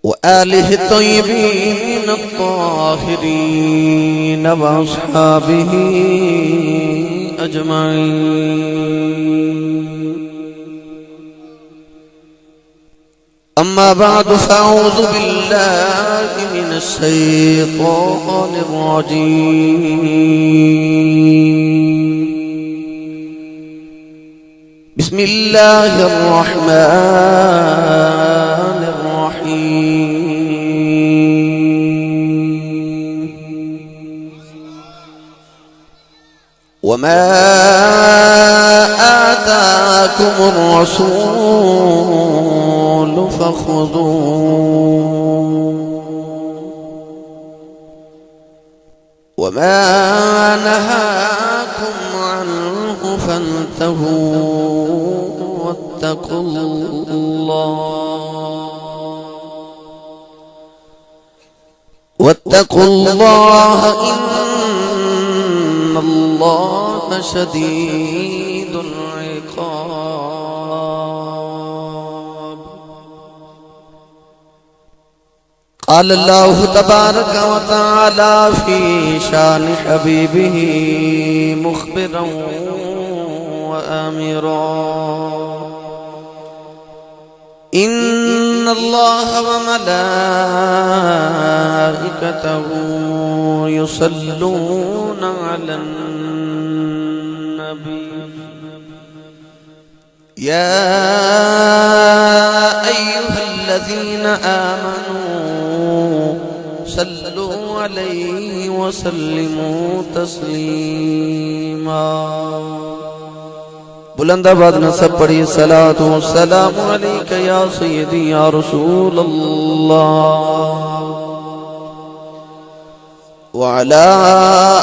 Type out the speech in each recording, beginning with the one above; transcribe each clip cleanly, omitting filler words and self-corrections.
وآله الطيبين الطاهرين وأصحابه أجمعين. أما بعد فأعوذ بالله من الشيطان الرجيم. بسم الله الرحمن الرحيم. وما آتاكم الرسول فخذوه وما نهاكم عنه فانتهوا واتقوا الله إن الله شديد العقاب. قال الله تبارك وتعالى في شان حبيبه مخبرا وآمرا: إن الله وملائكته يصلون على النبي يا أيها الذين آمنوا صلوا عليه وسلموا تسليما. بلند آواز نہ سب پڑھیے صلاۃ و سلام علیک یا سیدی یا رسول اللہ وعلی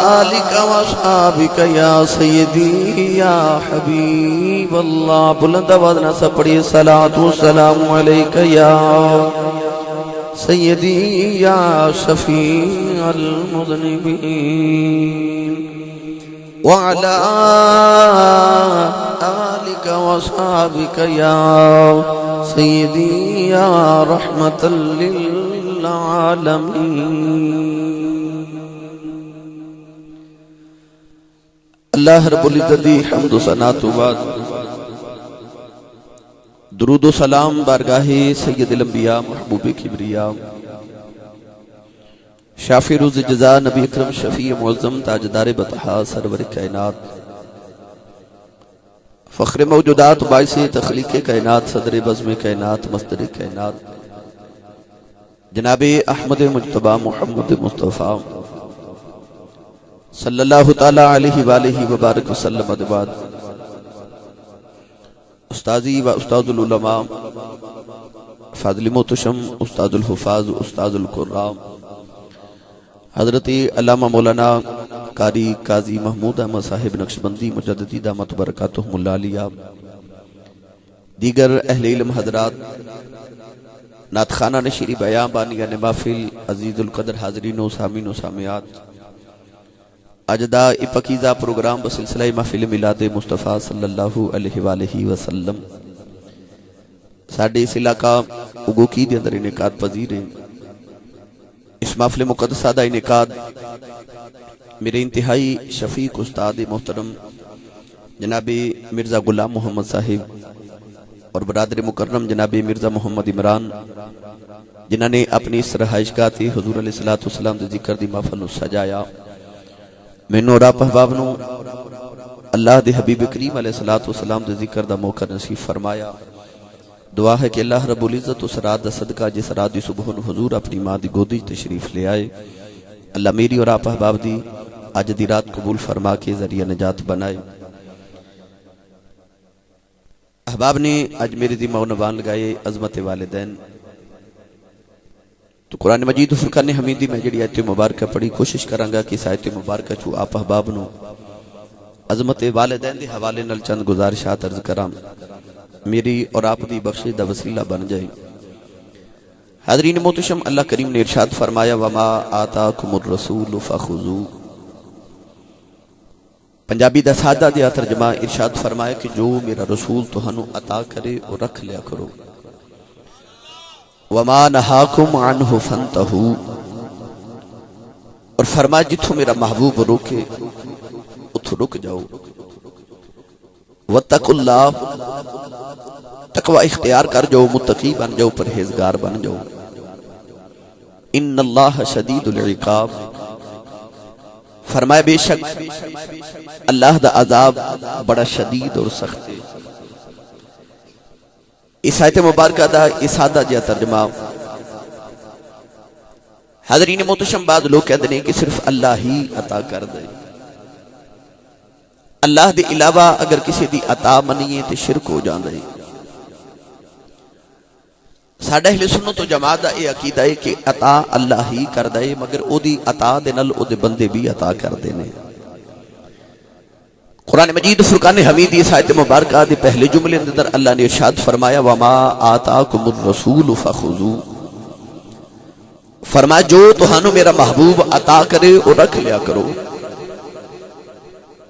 آلک و اصحابک یا سیدی یا حبیب اللہ. بلند آواز نہ سب پڑھیے صلاۃ و سلام علیک یا سیدی یا شفیع المذنبین وعلى آلك وصحابك يا سيدي يا رحمة للعالمين. اللہ رب العزت دی حمد و ثنا تو بعد درود و سلام بارگاہ سید الانبیاء محبوب کبریا شافی روز جزا نبی اکرم شفیع معظم تاجدار بطحا سرور کائنات فخر موجودات باعث تخلیق کائنات صدر بزم کائنات مصدر کائنات جناب احمد مجتبی محمد مصطفیٰ صلی اللہ تعالی علیہ وآلہ وبارک وسلم. بعد استاذی و استاذ العلماء فاضل محتشم استاذ الحفاظ استاذ القرآن حضرت علامہ مولانا قاری قاضی محمود احمد صاحب نقشبندی مجددی دامت برکاتہم اللہ علیہ، دیگر اہل علم حضرات، نعت خانہ نشری بیان بانیان محفل، عزیز القدر حاضرین و سامعین و سامعات، اج دا پاکیزہ پروگرام بسلسلہ محفل میلاد مصطفیٰ صلی اللہ علیہ وآلہ وسلم ساڑھے اس علاقہ اگوکی دے اندر انعقاد پذیر ہیں. اس محفل مقدسہ دا انعقاد میرے انتہائی شفیق استاد محترم جناب مرزا غلام محمد صاحب اور برادر مکرم جناب مرزا محمد عمران جنہاں نے اپنی اس رہائش گاہ تے حضور علیہ السلام دے ذکر دی محفل سجایا. مینوں اور آپ احباب نوں اللہ دے حبیب کریم علیہ السلام دے ذکر دا موقع نصیب فرمایا. دعا ہے کہ اللہ رب العزت اس رات دا صدقہ جس رات دی صبح حضور اپنی ماں دی گودی تشریف لے آئے، اللہ میری اور آپ احباب دی آج دی رات قبول فرما کے ذریعہ نجات بنائے. احباب نے آج میری دی معنوان لگائے عظمت والدین. تو قرآن مجید فرقان حمیدی میں جڑی آیت مبارکہ پڑھی کوشش کرانگا کہ اس آیت مبارکہ چھو آپ احباب نو عظمت والدین دی حوالے نل چند گزارشات عرض کرام میری اور آپ دی بخشش دا وسیلہ بن جائے. حاضرین محتشم، اللہ کریم نے ارشاد فرمایا وما آتاکم الرسول فخذوہ. پنجابی دا سادہ دیا ترجمہ ارشاد فرمایا کہ جو میرا رسول تہانوں عطا کرے اور رکھ لیا کرو. وما نہاکم عنہ فانتہوا، اور فرمایا جتھوں میرا محبوب روکے اتھوں رک جاؤ، واتقوا اللہ، تقوی اختیار کر جاؤ، متقی بن جاؤ، پرہیزگار بن جاؤ، ان اللہ شدید العقاب، فرمایا بے شک اللہ دا عذاب بڑا شدید اور سخت ہے۔ اس آیت مبارکہ دا سادہ جہا ترجمہ حضرین محتشم بعض لوگ کہتے ہیں کہ صرف اللہ ہی عطا کر دے، اللہ دے علاوہ اگر کسی دی عطا منیے تو شرک ہو جاندے۔ ساڈا اہل سنت و جماعت دا یہ عقیدہ ہے کہ عطا اللہ ہی کر دے، مگر او دی عطا دے نال او دے بندے بھی عطا کر دے نے۔ قرآن مجید فرقان حمید اس آیت مبارکہ دے پہلے جملے اندر اللہ نے ارشاد فرمایا وما آتاکم الرسول فخذوہ، فرمایا جو تہانوں میرا محبوب عطا کرے اور رکھ لیا کرو۔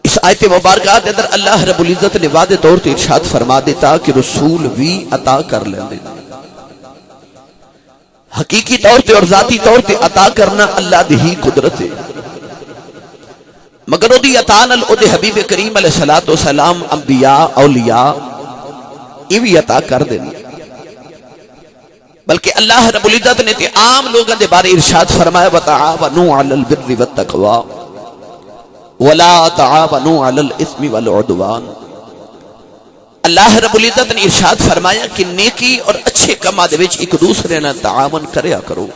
اس آیت مبارکہ دے اندر اللہ رب العزت نے واضح طور تے ارشاد فرما دیتا کہ رسول بھی عطا کر لیندے، حقیقی طور تے اور ذاتی طور تے عطا کرنا اللہ دی ہی قدرت ہے، مگر او دی عطا نال او دے حبیب کریم علیہ الصلوۃ والسلام انبیاء اولیاء یہ بھی عطا کر دیں، بلکہ اللہ رب العزت نے تے عام لوگوں دے بارے ارشاد فرمایا وتعاونوا علی البر والتقوی ولا تعاونوا علی الاثم والعدوان۔ اللہ رب العزت نے ارشاد فرمایا کہ نیکی اور اچھے کاماں دے وچ ایک دوسرے نال تعاون کریا کرو،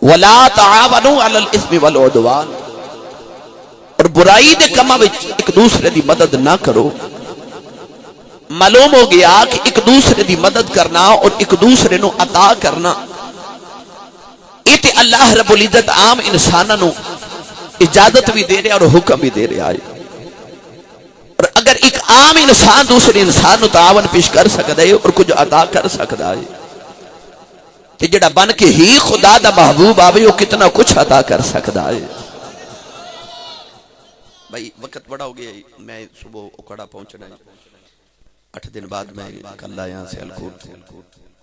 ولا تعاونوا علی الاثم والعدوان، اور برائی دے کاماں وچ ایک دوسرے دی مدد نہ کرو۔ معلوم ہو گیا کہ ایک دوسرے دی مدد کرنا اور ایک دوسرے نو عطا کرنا یہ تے اللہ رب العزت عام انساناں نو اجازت بھی دے رہا اور حکم بھی دے رہا ہے، اور اگر ایک عام انسان دوسرے انسان نو تعاون پیش کر سکتا ہے اور کچھ عطا کر سکتا ہے تے جڑا بن کے ہی خدا دا محبوب آوے وہ کتنا کچھ عطا کر سکتا ہے۔ بھائی وقت بڑا ہو گیا، میں صبح اکڑا پہنچنا ہے، 8 دن بعد میں کل آیا سے الکوٹ،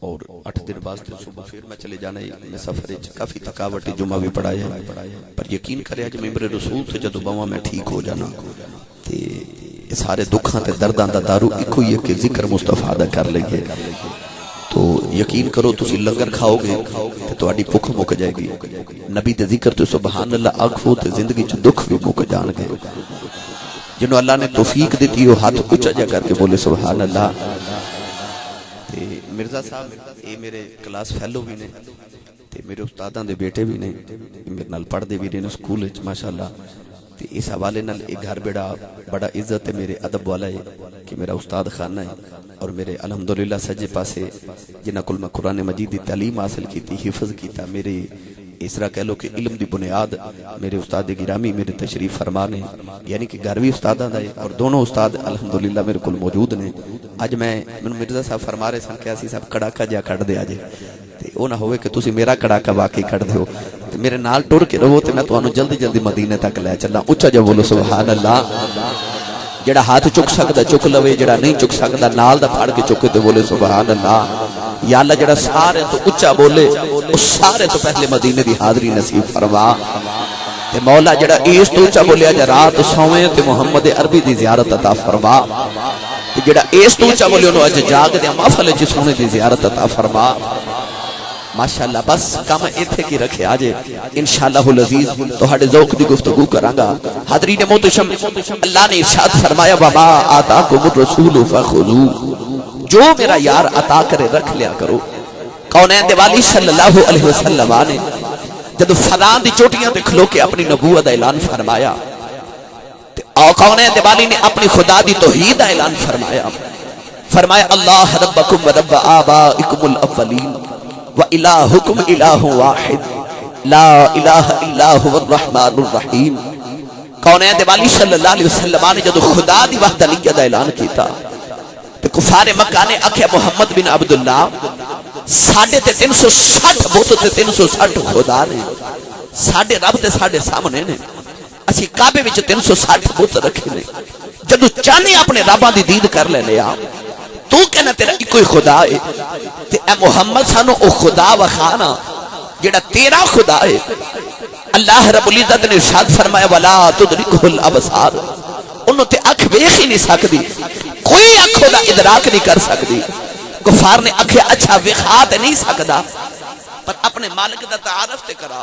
اور 8 دن بعد صبح پھر میں چلے جانا ہے۔ میں سفر کافی تھکاوٹ جمعہ بھی پڑھایا ہے، پر یقین کرے اج ممبر رسول سے جدو بواں میں ٹھیک ہو جانا تے سارے دکھاں تے درداں دا دارو ایک ہوئی ہے کہ ذکر مصطفیٰ دا کر لئیے، تو یقین کرو تسی لنگر کھاؤ گے تے تہاڈی بھوک مک جائے گی، نبی دے ذکر تے سبحان اللہ آکھو تے زندگی چ دکھ بھی مک جان گے۔ جنہوں اللہ نے توفیق دیتی ہو ہاتھ اونچا جا کر کے بولے سبحان اللہ۔ مرزا صاحب یہ میرے کلاس فیلو بھی نے تے میرے استاداں دے بیٹے بھی نے، میرے نال پڑھ دے بھی نے سکول وچ ماشاءاللہ، تے اس حوالے نال ایک گھر بڑا عزت ہے میرے ادب والا ہے کہ میرا استاد خانہ ہے، اور میرے الحمدللہ سجے پاسے جنہاں کول میں قرآن مجید دی تعلیم حاصل کیتی، حفظ کیتا، میرے اس طرح کہہ لو کہ علم دی بنیاد میرے استاد گرامی میرے تشریف فرمانے، یعنی کہ گھر بھی استاداں دا ہے، اور دونوں استاد الحمدللہ میرے کول موجود نے۔ اج میں مرزا صاحب فرما رہے سن کہ اسی صاحب کڑاکا جا کٹ دے اج، تے او نہ ہوئے کہ تسی میرا کڑاکا واقعی کٹ دیو، تے میرے نال ٹر کے رہو تے میں تانوں جلدی جلدی مدینے تک لے چلا۔ اونچا جا بولو سبحان اللہ۔ جڑا ہاتھ چک سکدا چک لوے، جڑا نہیں چک سکدا نال دا پھاڑ کے چکے تے بولے سبحان اللہ۔ یا اللہ جڑا سارے تو اونچا بولے اس سارے تو پہلے مدینے دی حاضری نصیب فرما، تے مولا جڑا اس تو اونچا بولیا جا رات سویں تے محمد عربی دی زیارت عطا فرما، تے جڑا اس تو اونچا بولے انہوں اج جاگ دے محفل وچ سونے دی زیارت عطا فرما۔ ماشاءاللہ بس کام ایتھے کی رکھے آجے انشاءاللہ العزیز تہاڈے ذوق دی گفتگو کروں گا۔ حاضرین محتشم، اللہ نے ارشاد فرمایا وما آتاکم الرسول فخذوہ، جو میرا یار عطا کرے رکھ لیا کرو۔ کونین دے والی صلی اللہ علیہ وسلم نے جب فضان دی چوٹیاں تے کھلو کے اپنی نبوت اعلان فرمایا، اور کونین دے والی نے اپنی خدا دی توحید اعلان فرمایا اللہ ربکم و رب آبائکم الاولین وَإِلَٰهُكُمْ إِلَٰهٌ وَاحِدٌ لَا إِلَٰهَ إِلَّا هُوَ الرَّحْمَٰنُ الرَّحِيمُ۔ کونین دے والی صلی اللہ علیہ وسلم نے جب خدا دی وحدانیت دا اعلان کیتا تو کفار مکہ نے آکھیا محمد بن عبداللہ 360 بت تے 360 خدا نے، ساڈے رب تے ساڈے سامنے نے، اسی کعبے وچ 360 بت رکھے نے، جدو چاہنے اپنے رباں دی دید کر لینے تو کہنا تیرا کوئی خدا ہے تے اے محمد سانو او خدا وکھانا جڑا تیرا خدا ہے۔ اللہ رب العزت نے ارشاد فرمایا ولا تدرکہ الابصار، انہوں تے اکھ ویکھ ہی نہیں سکدی، کوئی اکھ دا ادراک نہیں کر سکدی۔ کفار نے اکھ اچھا ویکھا تے نہیں سکدا، پر اپنے مالک دا تعارف تے کرا۔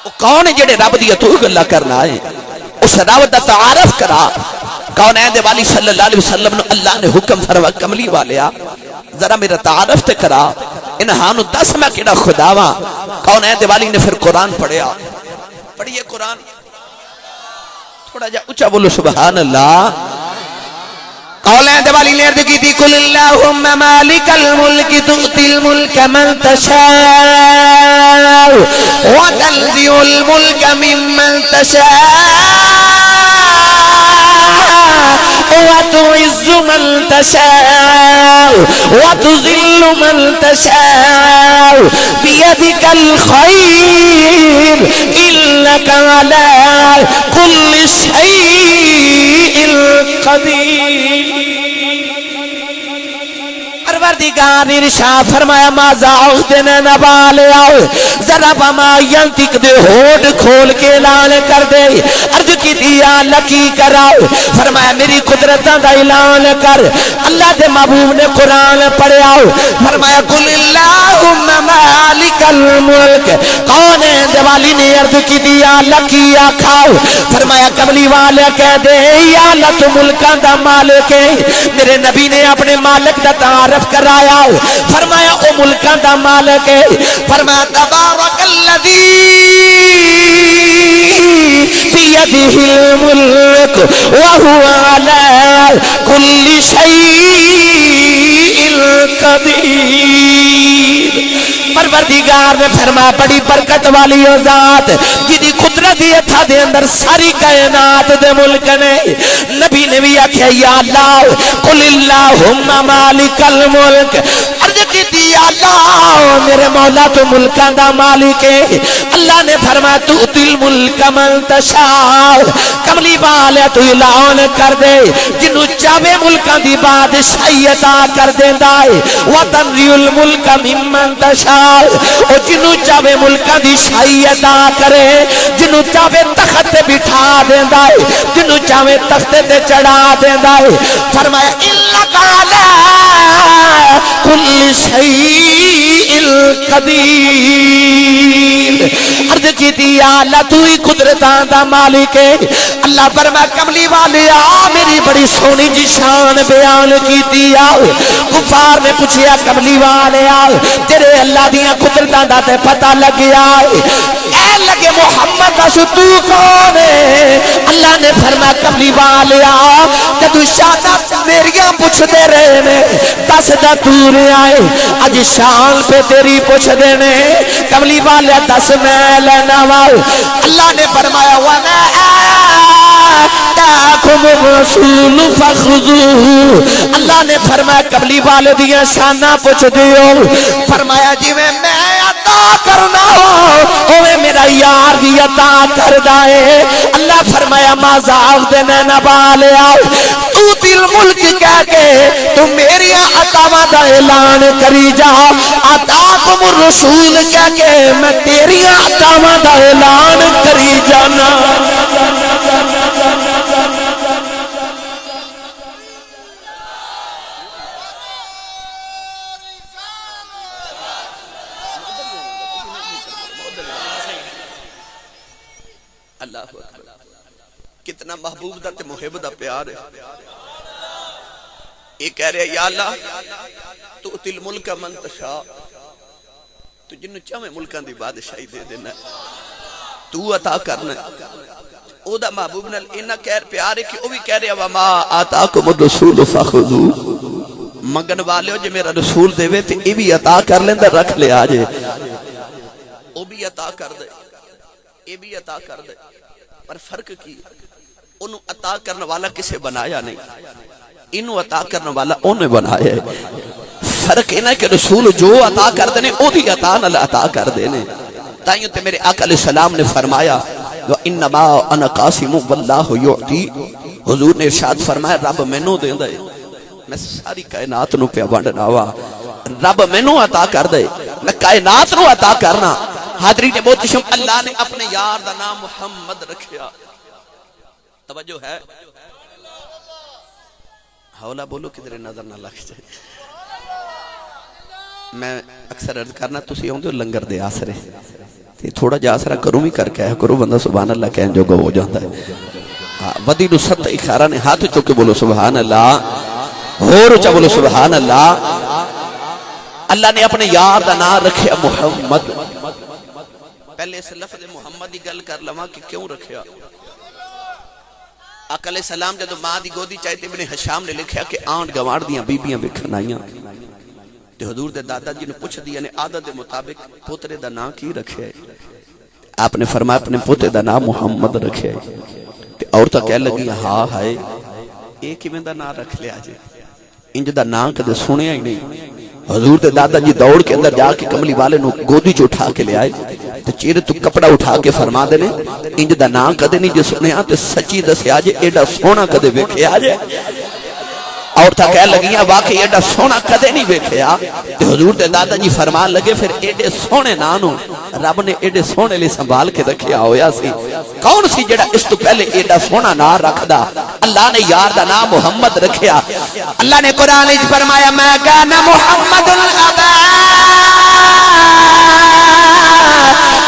وہ کون ہے جڑے رب دی تو گلا کرنا ہے، اس رب دا تعارف کرا۔ کون ہے دے والی صلی اللہ علیہ وسلم نے اللہ نے حکم فرما کملی والیا ذرا میرا تعارف تے کرا، انہانو دس میں کیڑا خدا واں۔ کون ہے دے والی نے پھر قرآن پڑھیا، پڑھیے قرآن تھوڑا جا اچھا بولو سبحان اللہ۔ قول ہے دے والی نے عرض کی تھی قل اللہم مالک الملک تؤتی الملک من تشاء وتنزع الملک ممن تشاء وتعز من تشاء وتذل من تشاء بيدك الخير إنك على كل شيء قدير۔ پروردگار نے ارشاد فرمایا ماذا اخدنا نبالے آؤ ذرا بما ینتق دے ہوڑ کھول کے اعلان کر دے۔ عرض کی دیا لکی کراؤ، فرمایا میری قدرتاں دا اعلان کر۔ اللہ دے محبوب نے قرآن پڑھے آؤ، فرمایا قل اللہم مالک الملک۔ کون ہے دیوالی نے عرض کی دیا لکی آکھاؤ، فرمایا کملی والے کہہ دے یا اللہ تو ملکاں دا مالک ہے۔ میرے نبی نے اپنے مالک دا تعارف کرایا، فرمایا او ملکاں دا مالک ہے۔ فرمایا تبارک الذی بیدہ الملک وہو علی کل شیء قدیر۔ پروردگار نے فرمایا بڑی برکت والی او ذات جدی قدرت دی اتھا دے اندر ساری کائنات دے ملک نے۔ نبی نے بھی آکھیا یا اللہ قل اللہم مالک الملک۔ عرض کی دی اللہ میرے مولا تو ملکاں دا مالک ہے۔ اللہ نے فرمایا تؤتی الملک من تشاء، کملی والے تو اعلان کر دے جنوں چاہے ملکاں دی بادشاہی عطا کر دیندا ہے۔ وتنزع الملک ممن تشاء، او جنوں چاہے ملکاں دی شاہی عطا کرے، جنوں چاہے تخت تے بٹھا دیندا ہے، جنوں چاہے تخت تے چڑھا دیندا ہے۔ فرمایا انک علی کل شیء قدیر۔ عرض کی تھی یا اللہ تو ہی قدرتاں دا مالک ہے۔ اللہ فرمایا کملی والے آ میری بڑی سونی جی شان بیان کیتی آ۔ کفار نے پوچھیا کملی والے آ تیرے اللہ دیاں قدرتاں دا تے پتہ لگ گیا اے لگے محمد اسو تو کون ہے؟ اللہ نے فرمایا کملی والے آ جدو شانہ میریاں پوچھ دے رہے نے دس دا تور آئے اج شان پہ تیری پوچھ دینے کملی والے دس میں لینا واؤ۔ اللہ نے فرمایا وَمَا آتَاكُمُ الرَّسُولُ فَخُذُوهُ۔ اللہ نے فرمایا کملی والے دیاں شانہ پوچھ دیو، فرمایا جی میں عطا کرنا ہو اوے میرا یار بھی عطا کر دائے۔ اللہ فرمایا ماذا اخدنا نبالے آؤ تو دل ملک کہہ کے تو میری عطاواں دا اعلان کری جا، عطاکم الرسول کہہ کے میں تیری عطاواں دا اعلان کری جانا۔ اللہ کتنا محبوب دا تے محب دا پیار ہے۔ یہ کہہ رہے یا اللہ تو اتل ملک من تشاء، تو جنہوں چاہے ملکان دی بادشاہی دے دینا تو عطا کرنا۔ او دا محبوب نال انہا کہہ پیار ہے کہ او بھی کہہ رہے وَمَا آتَاكُمُ الرَّسُولُ فَخُذُوهُ، مگن والے ہو جو میرا رسول دے وے تے یہ بھی عطا کر لیندہ رکھ لے آجے، او بھی عطا کر دے یہ بھی عطا کر دے۔ پر فرق کی انہوں عطا کرنے والا کسے بنایا نہیں، انہوں عطا کرنے والا انہیں بنایا ہے۔ فرق انہیں کہ رسول جو عطا کر دینے او دی عطا نہ عطا کر دینے۔ تائیوں تے میرے آقا علیہ السلام نے فرمایا وَإِنَّمَا أَنَا قَاسِمُ وَاللَّهُ يُعْطِي، حضور نے ارشاد فرمایا رب میں نو دیں دے میں ساری کائنات نو پیا ونڈنا وا رب مینوں عطا کر دے میں کائنات نو عطا کرنا حاضرین محتشم اللہ نے اپنے یار دا نام محمد رکھیا توجہ ہے حولا بولو کدھر نظر نہ لگ جائے میں اکثر عرض کرنا تسی ہوندے ہو لنگر دے آسرے تے تھوڑا جا آسرا کروں بھی کر کے کرو بندہ سبحان اللہ کہن جو گا ہو جاتا ہے ودی نو ست اخارہ نے ہاتھ چوکے بولو سبحان اللہ ہو رچا بولو سبحان اللہ اللہ نے اپنے یار دا نام رکھیا محمد پہلے اس لفظ محمد ہی گل کر لواں کہ کیوں رکھیا آقا علیہ السلام جدو ماں دی گودی چاہتے ابن حشام نے لکھیا کہ آنٹ گوار دیاں بیبیاں بکھن آئیاں تے حضور دے دادا جی نے پوچھ دیا نے عادت دے مطابق پوترے دا نام کی رکھے آپ نے فرمایا اپنے پوترے دا نام محمد رکھے تے عورتاں کہہ لگی ہاں ہائے ایک ہی میں دا نام رکھ لیا جے انج دا نام کدے سنیا ہی نہیں حضور دے دادا جی دوڑ کے اندر جا کے کملی والے نو گودی چ اٹھا کے لے آئے تے چہرے تو کپڑا اٹھا کے فرما دے نے انج دا نام کدے نہیں جے سنیا تے سچی دسیا جے ایڈا سونا کدے ویکھیا جے عورتاں کہہ لگیاں واقعی ایڈا سونا کدے نہیں ویکھیا تے حضور دے دادا جی فرمان لگے پھر ایڈے سونے نانو رب نے ایڈے سونے لے سنبھال کے رکھیا ہویا سی کون سی جڑا اس تو پہلے ایڈا سونا نام رکھدا اللہ نے یار دا نام محمد رکھیا اللہ نے قرآن وچ فرمایا ما کان محمد ابا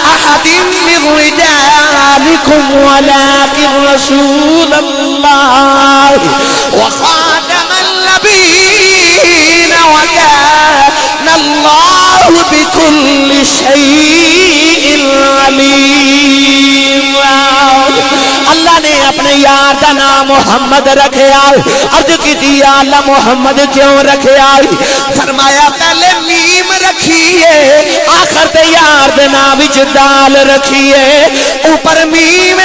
احد من رجالکم ولکن رسول اللہ وخاتم النبیین وکان اللہ بکل شیء علیم اللہ نے اپنے یار دا نام محمد رکھیا عرض کی دیا اللہ محمد کیوں رکھیا فرمایا پہلے میم رکھیے آخر تے یار دے نام وچ دال رکھیے اوپر میم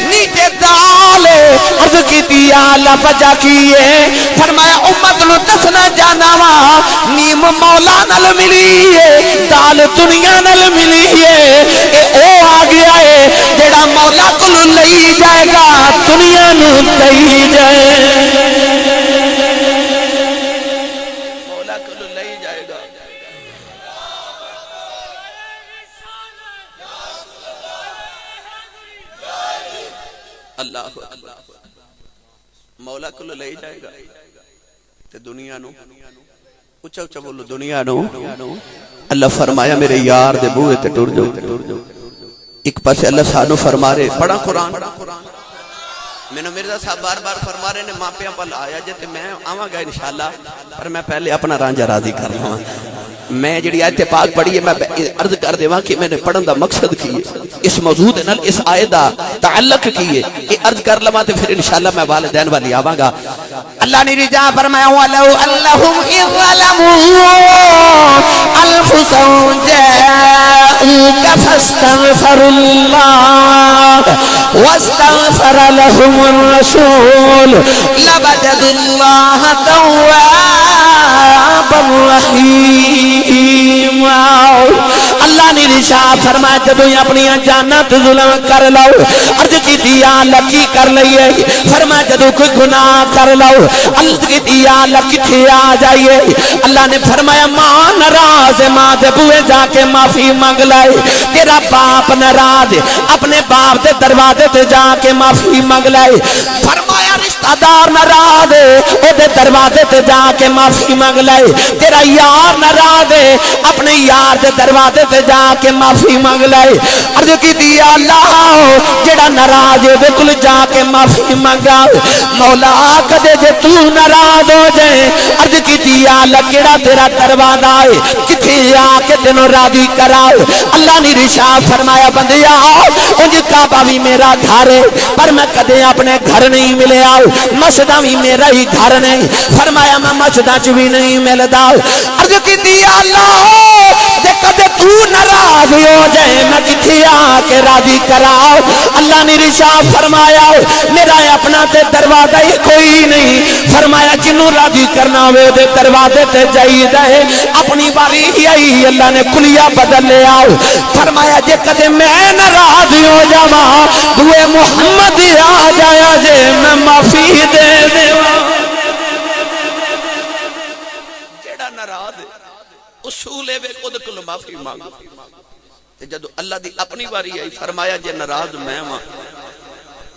نیچے دال عرض کی دیا اللہ وجہ کیے فرمایا امت نو دسنا جانا وا میم مولا نال ملی ہے دال دنیا نال ملی ہے اے او آ گیا ہے جڑا مولا کول لئی جائے گا دنیا نو دئی جائے مولا کول لئی جائے گا اللہ مولا کول لئی جائے گا تے دنیا نو اچھا اچھا بولو دنیا نو اللہ فرمایا میرے یار دے بوئے تے ٹر جاؤ ایک پاسے اللہ سانو فرما رہے پڑھا قرآن میں نے مرزا صاحب بار بار فرما رہے نے ماں پہ پل آیا جاتے میں آواں گا انشاءاللہ پر میں پہلے اپنا رانجہ راضی کر لوں میں جڑی آیت پاک پڑھی ہے میں عرض کر دے کہ میں نے پڑھن دا مقصد کی ہے اس موضوع دے نال اس آیت دا تعلق کی ہے یہ عرض کر لواں تے پھر انشاءاللہ میں والدین والی آواں گا اللہ نے رجا فرمایا ولو اللہم اذ ظلموا انفسهم جاءوك فاستغفروا الله واستغفر لهم الرسول لوجدوا الله توابا رحيما اللہ نے ارشاد فرمایا جدوں اپنی جاناں تے ظلم کر لو عرض کی اللہ کی کر لئیے فرمایا جدوں کوئی گناہ کر لو عرض کی اللہ کتھے آ جائیے اللہ نے فرمایا ماں ناراض ہے ماں دے بوئے جا کے معافی مانگ لائے تیرا باپ ناراض اپنے باپ دے دروازے تے جا کے معافی مانگ لائے فرمایا رشتہ دار ناراض او دے دروازے تے جا کے معافی مانگ لائے تیرا یار ناراض اپنے یار دے دروازے تے جا کے معافی مانگ لائے عرض کی دیا اللہ جڑا ناراض ہے بالکل جا کے معافی مانگا مولا کدے جے تو ناراض ہو جائے عرض کی دیا اللہ کیڑا تیرا دروازہ ہے کتھے آ کے تینوں راضی کراؤ اللہ نے ارشاد فرمایا بندیا انج کعبہ بھی میرا گھر ہے پر میں کدے اپنے گھر نہیں ملے آؤ مسجداں بھی میرا ہی گھر نہیں فرمایا میں مسجداں چ بھی نہیں ملدا عرض کی دیا اللہ تے کدے تو ناراض ہو جائے میں کتھے آ کے راضی کراؤ اللہ نے ارشاد فرمایا میرا اپنا تے دروازہ ہی کوئی نہیں فرمایا جنوں راضی کرنا ہوے دے دروازے تے جائیدا ہے اپنی باری ہی آئی اللہ نے کلیہ بدل لے آؤ فرمایا جے کدے میں ناراض ہو جاواں دوے محمد آ جایا جے میں معافی دے دیواں اصول ہے خود کو معافی مانگو تے جدو اللہ دی اپنی باری آئی فرمایا جے ناراض میں ہاں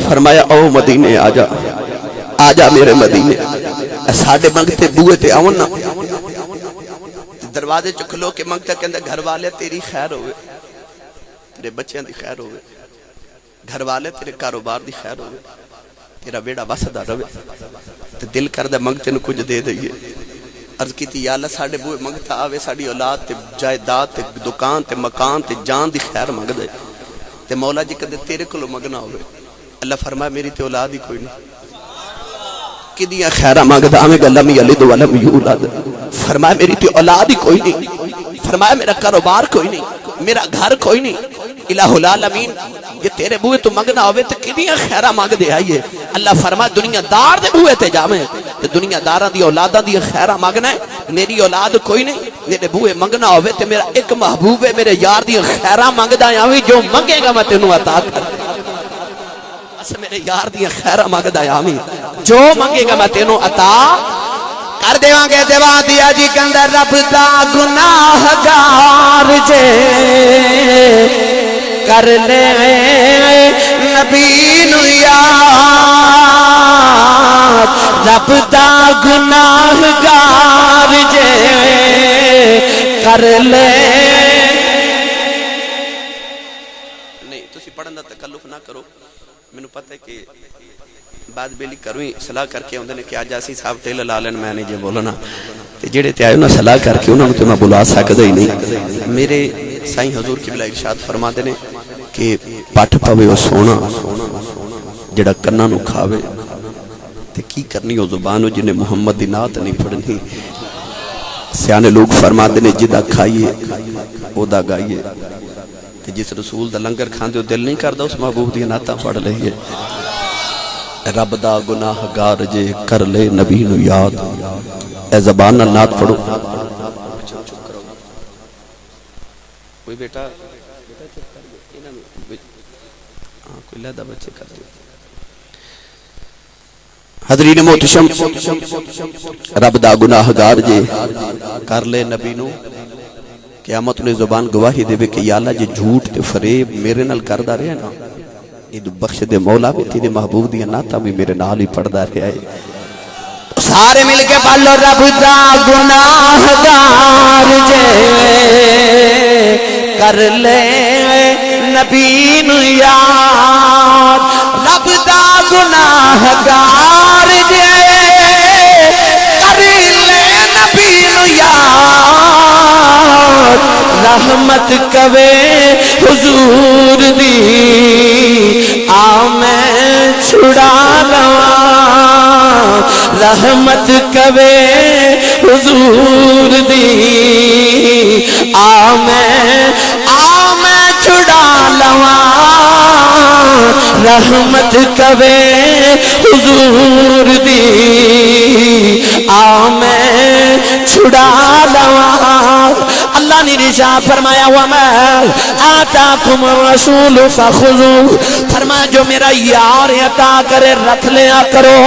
فرمایا او مدینے آجا آجا میرے مدینے ساڈے منگتے بوئے تے آون نا دروازے چ کھلو کے منگتا کہندا گھر والے تیری خیر ہوئے تیرے بچیاں دی خیر ہوئے گھر والے تیرے کاروبار دی خیر ہوئے تیرا بیڑا وسدا رہے تے دل کردا منگتے نو کچھ دے دئیے عرض کیتی یا اللہ ساڈے بوئے منگتا آوے ساڈی اولاد تے جائیداد تے دکان تے مکان تے جان دی خیر منگ دے تے مولا جی کدے تیرے کولو منگنا ہوئے اللہ فرمایا میری تے اولاد ہی کوئی نہیں کدیاں خیرہ مانگدا آویں گا لم یلد ولم یولد فرمایا میری تے اولاد ہی کوئی نہیں فرمایا میرا کاروبار کوئی نہیں میرا گھر کوئی نہیں الہ العالمین یہ تیرے بوئے تو منگنا ہوئے تو کدیاں خیرہ مانگ دے آئیے اللہ فرمایا دنیا دار دے بوئے تے جاویں تے دنیا داراں دی اولاداں دی خیرہ مانگنا ہے میری اولاد کوئی نہیں میرے بوئے منگنا ہوئے تے میرا ایک محبوب ہے میرے یار دی خیرہ مانگدا آویں جو منگے گا میں تینوں عطا کر اس میرے یار دی خیرہ مانگدا آویں جو منگے گا میں تینوں عطا کر دیواں گے دیواں دیا جی کندر رب دا گناہ گار جے کر لے نبی نو یاد رب دا گناہ گار جے کر لے نہیں تسی پڑھن دا تکلف نہ کرو مینوں پتہ ہے کہ بعد بیلی کرویں صلاح کر کے ہوندے نے کہ آج اسی صاحب تیل لا لین میں نہیں جے بولنا تے جڑے تے آئے نا صلاح کر کے انہاں نوں تے میں بلا سکدا ہی نہیں میرے سائیں حضور قبلہ ارشاد فرماتے نے کہ پٹ پوے او سونا جڑا کناں نوں کھاوے تے کی کرنی او زبان او جنے محمد دی نعت نہیں پڑھنی سیانے لوگ فرماتے نے جدا کھائیے او دا گائیے تے جس رسول دا لنگر کھاندے او دل نہیں کردا اس محبوب دی نعتاں پڑھ لئیے رب دا گناہ گار جے کر لے نبی نو یاد اے زبان نال نعت پڑھو کوئی بیٹا کوئی لہدہ بچے کر دے حضرین محتشم رب دا گناہ گار جے کر لے نبی نو قیامت نے زبان گواہی دے کہ یا اللہ جے جھوٹ تے فریب میرے نال کردہ رہے نا یہ بخش دے مولا بھی تھی دے محبوب دیا ناتا بھی میرے نال ہی پڑھدا رہا ہے سارے مل کے پڑھو رب دا گناہ گار جے کر لے نبی نو یاد رب دا گناہ گار جے کر لے نبی نو یاد رحمت کوے حضور دی میں چھڑا لواں رحمت کوے حضور دی میں چھڑا لواں رحمت کوے حضور دی میں چھڑا لواں اللہ نے رشاد فرمایا وَمَا آتَاكُمُ الرَّسُولُ فَخُذُوهُ فرمایا جو میرا یار عطا کرے رکھ لیا کرو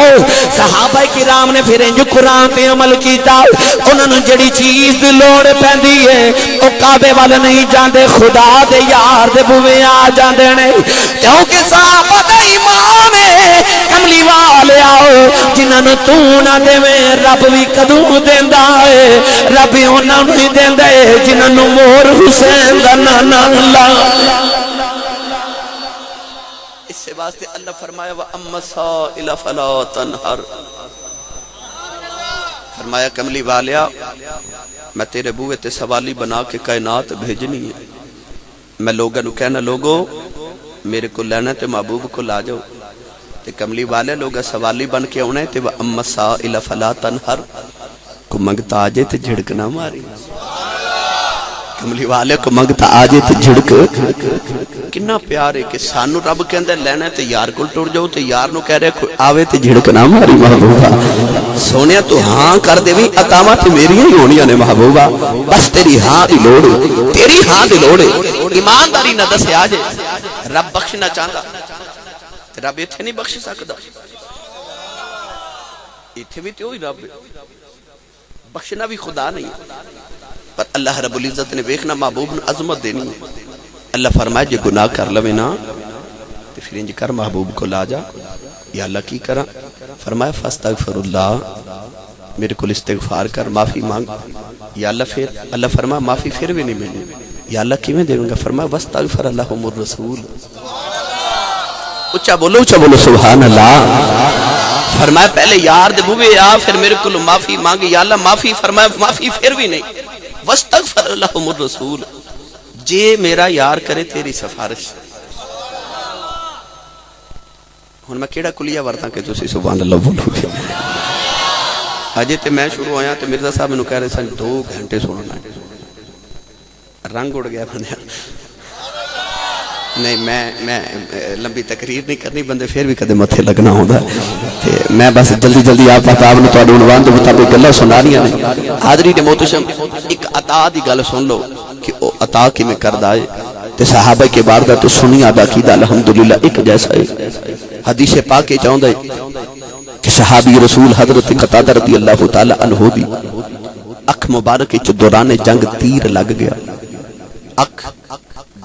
صحابہ کرام نے پھر انج قرآن تے عمل کیتا انہوں نے جڑی چیز دی لوڑ پیندی ہے او کعبے والے نہیں جاندے خدا دے یار دے بوئے آ جاندے نے کیونکہ صحابہ دا ایمان ہے کملی والے آؤ جنہاں نوں تو نہ دے رب بھی کدوں دیندا ہے رب انہاں نوں ہی دیندا ہے جنہاں نوں مور حسین دا نانا لا اس سے واسطے اللہ فرمایا وَأَمَّا السَّائِلَ فَلَا تَنْهَرْ فرمایا کملی والیا میں تیرے بوئے تے سوالی بنا کے کائنات بھیجنی ہے میں لوگوں نو کہنا لوگو میرے کو لینا تے محبوب کو لا جاؤ تے کملی والے لوگا سوالی بن کے ہونے تے وَأَمَّا السَّائِلَ فَلَا تَنْهَرْ کو منگتا آجے تے جھڑک نہ ماری کملی والے کو منگتا آجے تے جھڑک کنا پیار ہے کہ سانو رب کے اندر لینا ہے تے یار کو ٹوڑ جاؤ تے یار نو کہہ رہے آوے تے جھڑک نہ ماری محبوبہ سونیا تو ہاں کر دے بھی عطاواں تے میری ہی ہونیاں نے محبوبہ بس تیری ہاں دی لوڑ تیری ہاں دی لوڑ ایمانداری نہ دسے آجے رب بخشنا چاہتا رب ایتھے نہیں بخش سکتا اتھے بھی تو ہی رب بخشنا بھی خدا نہیں پر اللہ رب العزت نے ویکھنا محبوب نے عظمت دینی ہے. اللہ فرمائے جے گناہ کر لوے نا تو پھر انج کر محبوب کو لا جا. یا اللہ کی کرا؟ فرمایا فاستغفر اللہ، میرے کو استغفار کر، معافی مانگ. یا اللہ پھر اللہ فرمایا معافی پھر بھی نہیں ملی. یا اللہ کیویں دے گا؟ فرمایا واستغفر اللہم الرسول. اچھا بولو سبحان اللہ. فرمایا پہلے یار دے بوے آ پھر میرے کو معافی مانگی. یا اللہ معافی. فرمایا معافی پھر بھی نہیں. واستغفر اللہم الرسول، جے میرا یار کرے تیری سفارش. ہن میں کیڑا کلیہ ورتاں کہ تسی سبحان اللہ بولو گے؟ اجے تے میں شروع ہویا تے مرزا صاحب مینوں کہہ رہے سن 2 گھنٹے سننا ہے. رنگ اڑ گیا بندے. نہیں میں لمبی تقریر نہیں کرنی، بندے پھر بھی کدے متھے لگنا ہوندا تے میں بس جلدی آپ نے تواڈے عنوان دے مطابق گلاں سنانیاں نے. حاضرین محترم ایک عطا دی گل سن لو کہ او عطا کیویں کردا ہے تے صحابہ کے بار دا تو سنیا دا عقیدہ الحمدللہ ایک جیسا ہے. حدیث پاک وچ آوندا ہے کہ صحابی رسول حضرت قتادہ رضی اللہ تعالی عنہ دی اکھ مبارک وچ دوران جنگ تیر لگ گیا. اکھ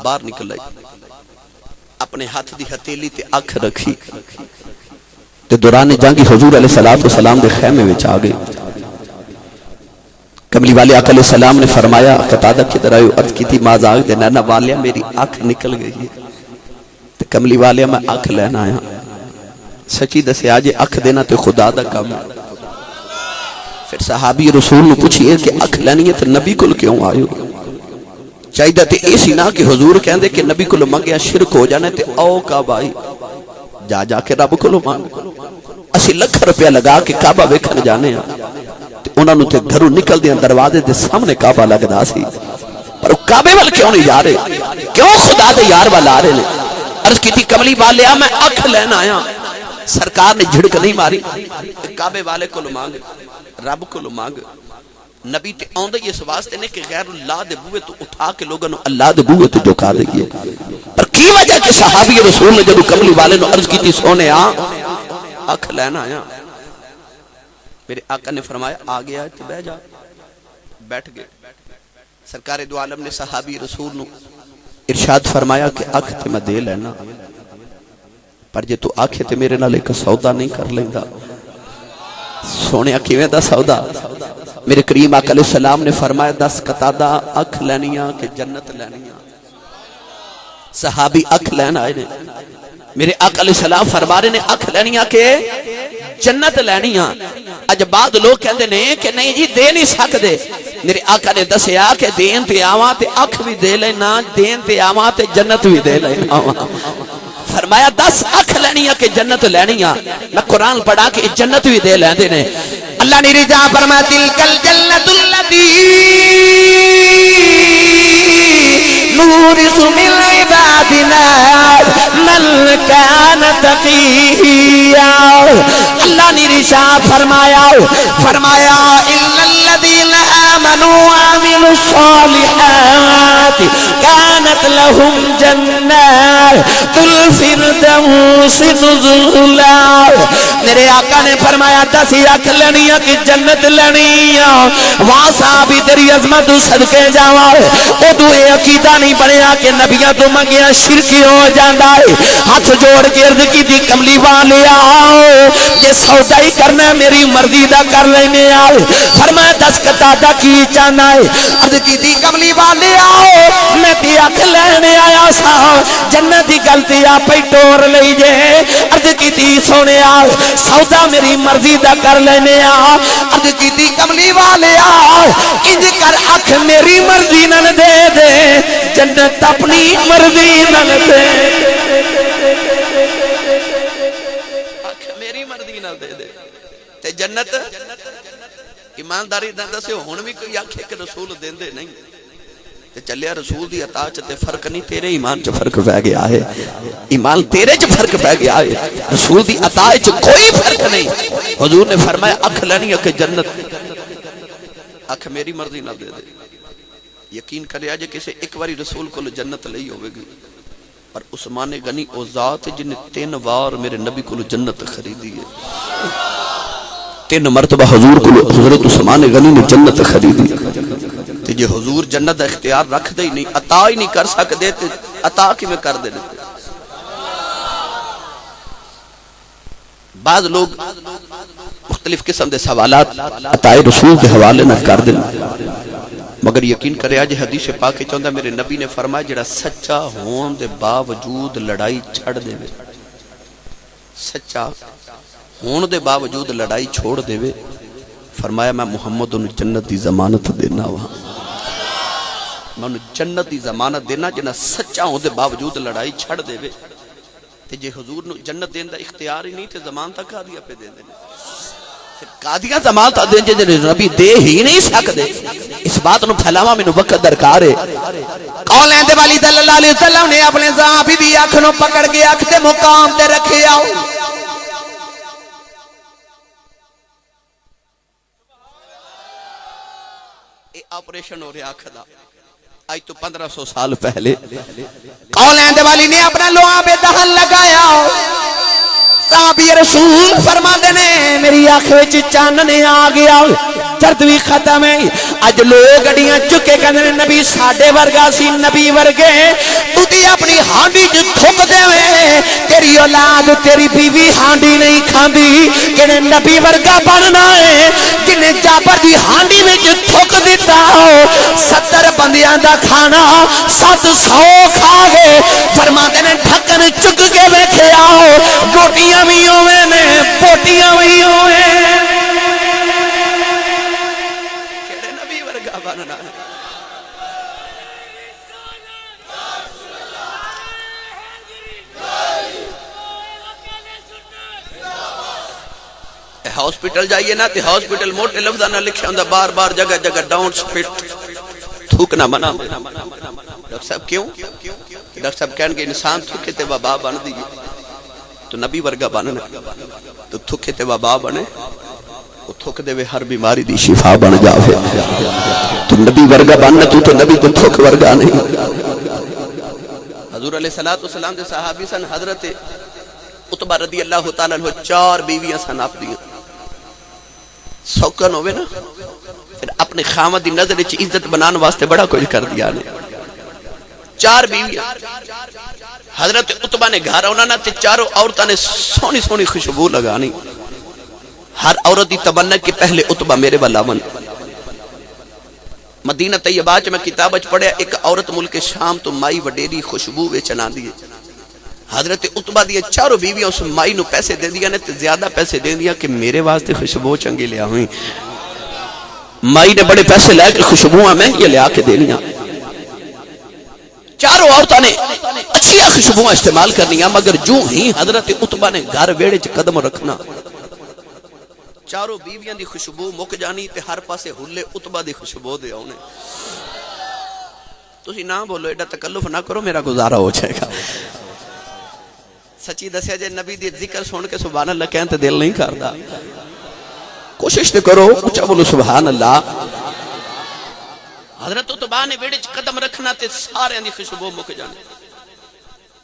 باہر نکل آئی، اپنے ہاتھ دی ہتھیلی تے اکھ رکھی تے دوران جنگ حضور علیہ السلام دے خیمے وچ آ گئے. کملی والے آقا علیہ السلام نے فرمایا قتادہ کدھر آئے؟ عرض کی تھی مازاق دے نانا والیا میری اکھ نکل گئی ہے. تے کملی والیا میں اکھ لینا آیا. سچی دسے آجے اکھ دینا تے خدا دا کام ہے. پھر صحابی رسول نے پوچھئے کہ اکھ لینی ہے تے نبی کل کیوں آئے ہو؟ چاہیدہ تے ایسی نہ کہ حضور کہندے کہ نبی کل منگیا شرک ہو جانے تے او کعبہ آئی جا کے رب کلو مانگ. اسی لکھ روپیہ لگا کے کعبہ ویکھن جانے ہیں تے انہاں نوں تے گھروں نکل دیاں دروازے دے سامنے کعبہ لگدا سی پر وہ کعبے وال کیوں نہیں جا رہے؟ کیوں خدا دے یار وال آ رہے نے؟ عرض کی تھی کملی والیا میں اکھ لین آیا. سرکار نے جھڑک نہیں ماری. کعبے والے کلو مانگ، رب کلو مانگ. نبی تے آندے اس واسطے نے کہ غیر اللہ دے بوئے تو اٹھا کے لوگوں نے اللہ دے بوئے تو جھکا دئیے. پر کی وجہ کہ صحابی رسول نے جب کملی والے نے عرض کی تھی سونے اکھ لینا آیا. میرے آقا نے فرمایا آ گیا تو بہ جا. بیٹھ گئے. سرکار دو عالم نے صحابی رسول نے ارشاد فرمایا کہ اکھ تے میں دے لینا پر جے تو آکھے تے میرے نال ایک سودا نہیں کر لیندا. سونے کیویں دا سودا؟ میرے کریم آقا علیہ السلام نے فرمایا 10 قتادہ اکھ لینیاں کہ جنت لینیاں. صحابی اکھ لین آئے نے. میرے آقا علیہ السلام فرما رہے نے اکھ لینیاں کہ جنت لینیاں. اج بعد لوگ کہندے نے کہ نہیں جی دے نہیں سکدے. میرے آقا نے دسیا کہ دین تے آواں تے اکھ بھی دے لینا، دین تے آواں تے جنت بھی دے لینا. فرمایا 10 اکھ لینیاں کہ جنت لینیاں. میں قرآن پڑھا کہ جنت بھی دے لیندے نے. اللہ نے رجا فرمایا تلکل جنت الذی نورث من عبادنا من کان تقیا. اللہ نے ارشاد فرمایا الا الذین آمنوا وعملوا الصالحات كانت لهم جنات الفردوس نزلا. میرے آقا نے فرمایا 10 اکھ لینیاں کہ جنت لینیاں. وہاں صحابی تیری عظمت صدقے جاواں. او تو اے عقیدہ نہیں بنیا کہ نبیاں تو منگیا شرک ہو جاندا ہے. ہاتھ جوڑ کے عرض کی تھی کملی والے آؤ یہ سودا ہی کرنا میری مرضی دا کر لینے آؤ. فرمایا 10 قتادہ کی چاہنا ہے. عرض کی تھی کملی والے آؤ میں تی اکھ لینے آیا سا جنت دی گلتی آپ ہی ٹور لئی جے. عرض کی تھی سونے آؤ سودا میری مرضی دا کر لینے آؤ. عرض کی تھی کملی والے آؤ انج کر اکھ میری مرضی نہ دے دے جنت اپنی مرضی نہ دے. اکھ میری مرضی نہ دے دے تے جنت ایمانداری نہ دسے. ہن بھی کوئی آکھے کہ رسول دیندے نہیں تے چلیا رسول دی عطا چ تے فرق نہیں. تیرے ایمان چ فرق پہ گیا ہے. ایمان تیرے چ فرق پہ گیا ہے. رسول دی عطا چ کوئی فرق نہیں. حضور نے فرمایا اکھ لینی ہے کہ جنت. اکھ میری مرضی نہ دے دے. یقین کریا جے کسے ایک باری رسول کو جنت لئی ہوے گی پر عثمان غنی او ذات جن 3 بار میرے نبی کو جنت خریدی ہے. 3 مرتبہ حضور کو حضرت عثمان غنی نے جنت خریدی تے جے حضور جنت اختیار رکھ دے ہی نہیں عطا ہی نہیں کر سکدے تے عطا کیویں کر دے. بعض لوگ مختلف قسم دے سوالات عطا رسول کے حوالے نہ کر دیں، مگر یقین کرے آج حدیث پاک چاہتا میرے نبی نے فرمایا جڑا سچا ہون دے باوجود لڑائی چھڑ دے وے، سچا ہون دے باوجود لڑائی چھوڑ دے وے، فرمایا میں محمد انہوں جنت دی ضمانت دینا وہاں، میں انہوں جنت دی ضمانت دینا جنہ سچا ہون دے باوجود لڑائی چھڑ دے وے. تے جے حضور نو جنت دین دا اختیار ہی نہیں تے ضمانت قاضیہ پہ دین دینے، پھر قاضیہ ضمانت دین جے نبی دے ہی نہیں سکدے. اس بات نو پھیلاواں مینوں وقت درکار ہے. قولیں دے والی صلی اللہ علیہ وسلم نے اپنے صحابی دی اکھ نو پکڑ کے اکھ تے مقام تے رکھے آؤ. اے آپریشن ہو رہا اکھ دا آج تو 1500 سال پہلے. قولیں دے والی نے اپنا لوہا پہ دہن لگایا، صحابی رسول فرما دینے میری آنکھ وچ چاننے آ گیا، درد بھی ختم ہے. اج لوگ گڑیاں چکے کہنے نبی ساڈے ورگا سی، نبی ورگے تو دی اپنی ہانڈی جو تھک دے وے، تیری اولاد تیری بیوی ہانڈی نہیں کھاندی، کہنے نبی ورگا بننا ہے جنہیں جابر دی ہانڈی میں جو تھک دیتا ہو. 70 بندیاں دا کھانا 700 کھا گئے. فرما دینے ڈھکن چک کے بیٹھے آؤ، روٹیاں بھی ہوئے نے بوٹیاں بھی ہوئے. کہڑے نبی ورگا بننا ہے؟ ہاسپٹل جائیے نا تے ہاسپٹل موٹے لفظاں نہ لکھیا ہوندا بار بار جگہ جگہ ڈاؤن سپٹ تھوکنا منع. ڈاکٹر صاحب کیوں؟ ڈاکٹر صاحب کہن گے انسان تھوکے تے وبا بن دی تو نبی ورگا بننا، تو تھوکے تے وبا بنے وہ تھوک دے وے ہر بیماری دی شفا بن جاوے. تو نبی ورگا بننا تو نبی تو تھوک ورگا نہیں. حضور علیہ السلام دے صحابی سن حضرت عتبہ رضی اللہ تعالیٰ عنہ 4 بیویاں سن آپ دیاں. سوکن ہوئے نا پھر اپنے خامد دی نظر چ عزت بنان واسطے بڑا کچھ کر دیا نے. 4 بیویاں حضرت عتبہ نے گھر آنا نا تے چاروں عورتوں نے سونی سونی خوشبو لگانی. ہر عورت دی تمنا کہ پہلے عتبہ میرے والا بن. مدینہ طیبہ میں کتاب وچ پڑھیا ایک عورت ملک شام تو مائی وڈیری خوشبو ویچن آندی ہے. حضرت عتبہ دی چاروں بیویاں اس مائی نو پیسے دے دیا نے تے زیادہ پیسے دے دیا کہ میرے واسطے خوشبو چنگی لیا ہوئی. مائی نے بڑے پیسے لے کے خوشبواں مہنگی لیا کے دے لیا. چاروں عورتوں نے اچھی خوشبواں استعمال کرنیاں، مگر جو ہی حضرت عتبہ نے گھر ویڑے چ قدم رکھنا چاروں بیویاں دی خوشبو مک جانی تے ہر پاسے ہلے عتبہ دی خوشبو دے آنے. تسی نہ بولو ایڈا تکلف نہ کرو میرا گزارا ہو جائے گا. سچی دسیا جے نبی دی ذکر سن کے سبحان اللہ کہن تے دل نہیں کردا. کوشش تے کرو اونچا بولو سبحان اللہ. حضرت عتبہ نے ویڑے چ قدم رکھنا تے سارے دی خوشبو مک جانی.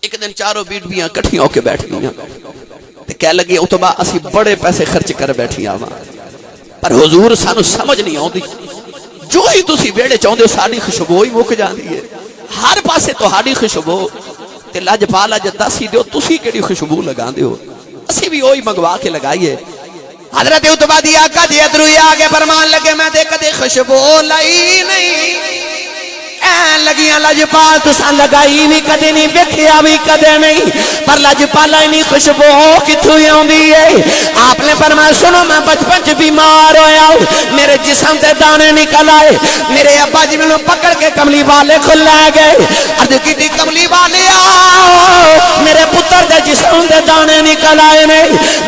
ایک دن چاروں بیویاں اکٹھیاں ہو کے بیٹھ گئیاں تے کہہ لگی عتبہ اسی بڑے پیسے خرچ کر بیٹھیاں وا پر حضور سانو سمجھ نہیں آوندی، جو ہی تسی ویڑے چاہندے ہو ساڈی خوشبو ہی مک جاندی ہے. ہر پاسے تہاڈی خوشبو تے لج پالا جے دسی دیو تسی کیڑی خوشبو لگاندے ہو، اسی بھی وہی منگوا کے لگائیے. حضرت عتبہ دی آقا جی ادھر ہی آگے فرمان لگے میں تے کدے خوشبو لائی نہیں، لگیاں لجپال تساں لگائی بھی کدے نہیں، ویکھیا بھی کدے نہیں، پر لجپالا نہیں خوشبو کتھوں آوندی ہے؟ آپ نے فرمایا سنو میں بچپن چ بیمار ہویا، میرے جسم تے دانے نکل آئے، میرے ابا جی مینوں پکڑ کے کملی والے کھل لے گئے. عرض کیتی کملی والے آؤ میرے پتر دے جسم دے دانے نکل آئے نے.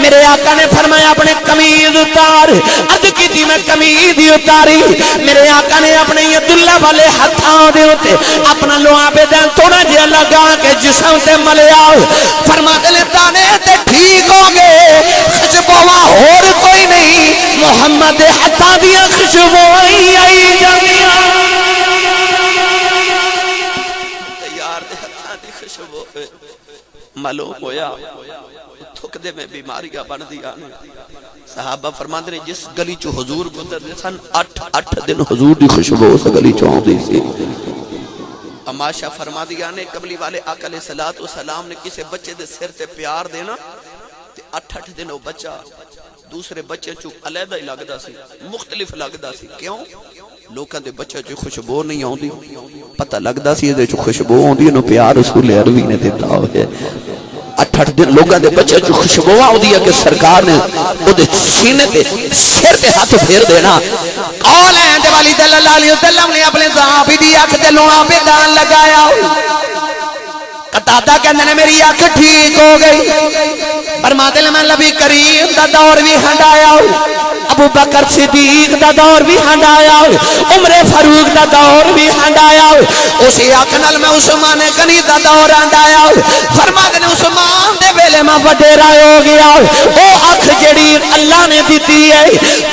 میرے آقا نے فرمایا اپنے قمیض اتار. عرض کیتی میں قمیض اتاری. میرے آقا نے اپنے عبداللہ والے ہتھاں دے اوتے اپنا لوہا پہ دل تھوڑا جہا لگا کے جسم تے ملیا. فرماتے نے دانے تے ٹھیک ہو گئے، خوشبو اور کوئی نہیں، محمد دے ہتھاں دیاں خوشبو آئی جاندیاں. یار دے ہتھاں دی خوشبو معلوم ہویا تھک دے میں بیماریاں بن دیاں. صحابہ فرماندے نے جس گلی چو حضور گزرتے سن 8 دن حضور دی خوشبو اس گلی چو آندی سی۔ اماشا فرما دیا نے قبلی والے آقا علیہ السلام نے کسے بچے دے سر تے پیار دینا تے 8 دن وہ بچہ دوسرے بچے چو علیحدہ ہی لگدا سی، مختلف لگدا سی۔ کیوں؟ لوکاں دے بچے چو خوشبو نہیں آندی، پتہ لگدا سی دے چو خوشبو آندی، انہوں پیار رسول عربی نے دیتا ہوئے۔ 8 دن لوگاں دے بچے چو خوشبو آندی ہے کہ سرکار نے او دے سینے تے سر تے ہاتھ پھیر دینا۔ قول ہے دے والی صلی اللہ علیہ وسلم نے اپنے صحابی دی آنکھ تے لوہاں پہ دان لگایا، قطادہ کہندے نے میری آنکھ ٹھیک ہو گئی۔ فرماتے ہیں میں نبی کریم دا دور بھی ہنڈایا، ابو بکر صدیق دا دور بھی ہنڈایا، عمر فاروق دا دور بھی ہنڈایا، اسی آنکھ نال میں عثمان غنی دا دور ہنڈایا۔ فرماتے ہیں عثمان دے ویلے میں وڈیرا ہو گیا، او آنکھ جڑی اللہ نے دیتی ہے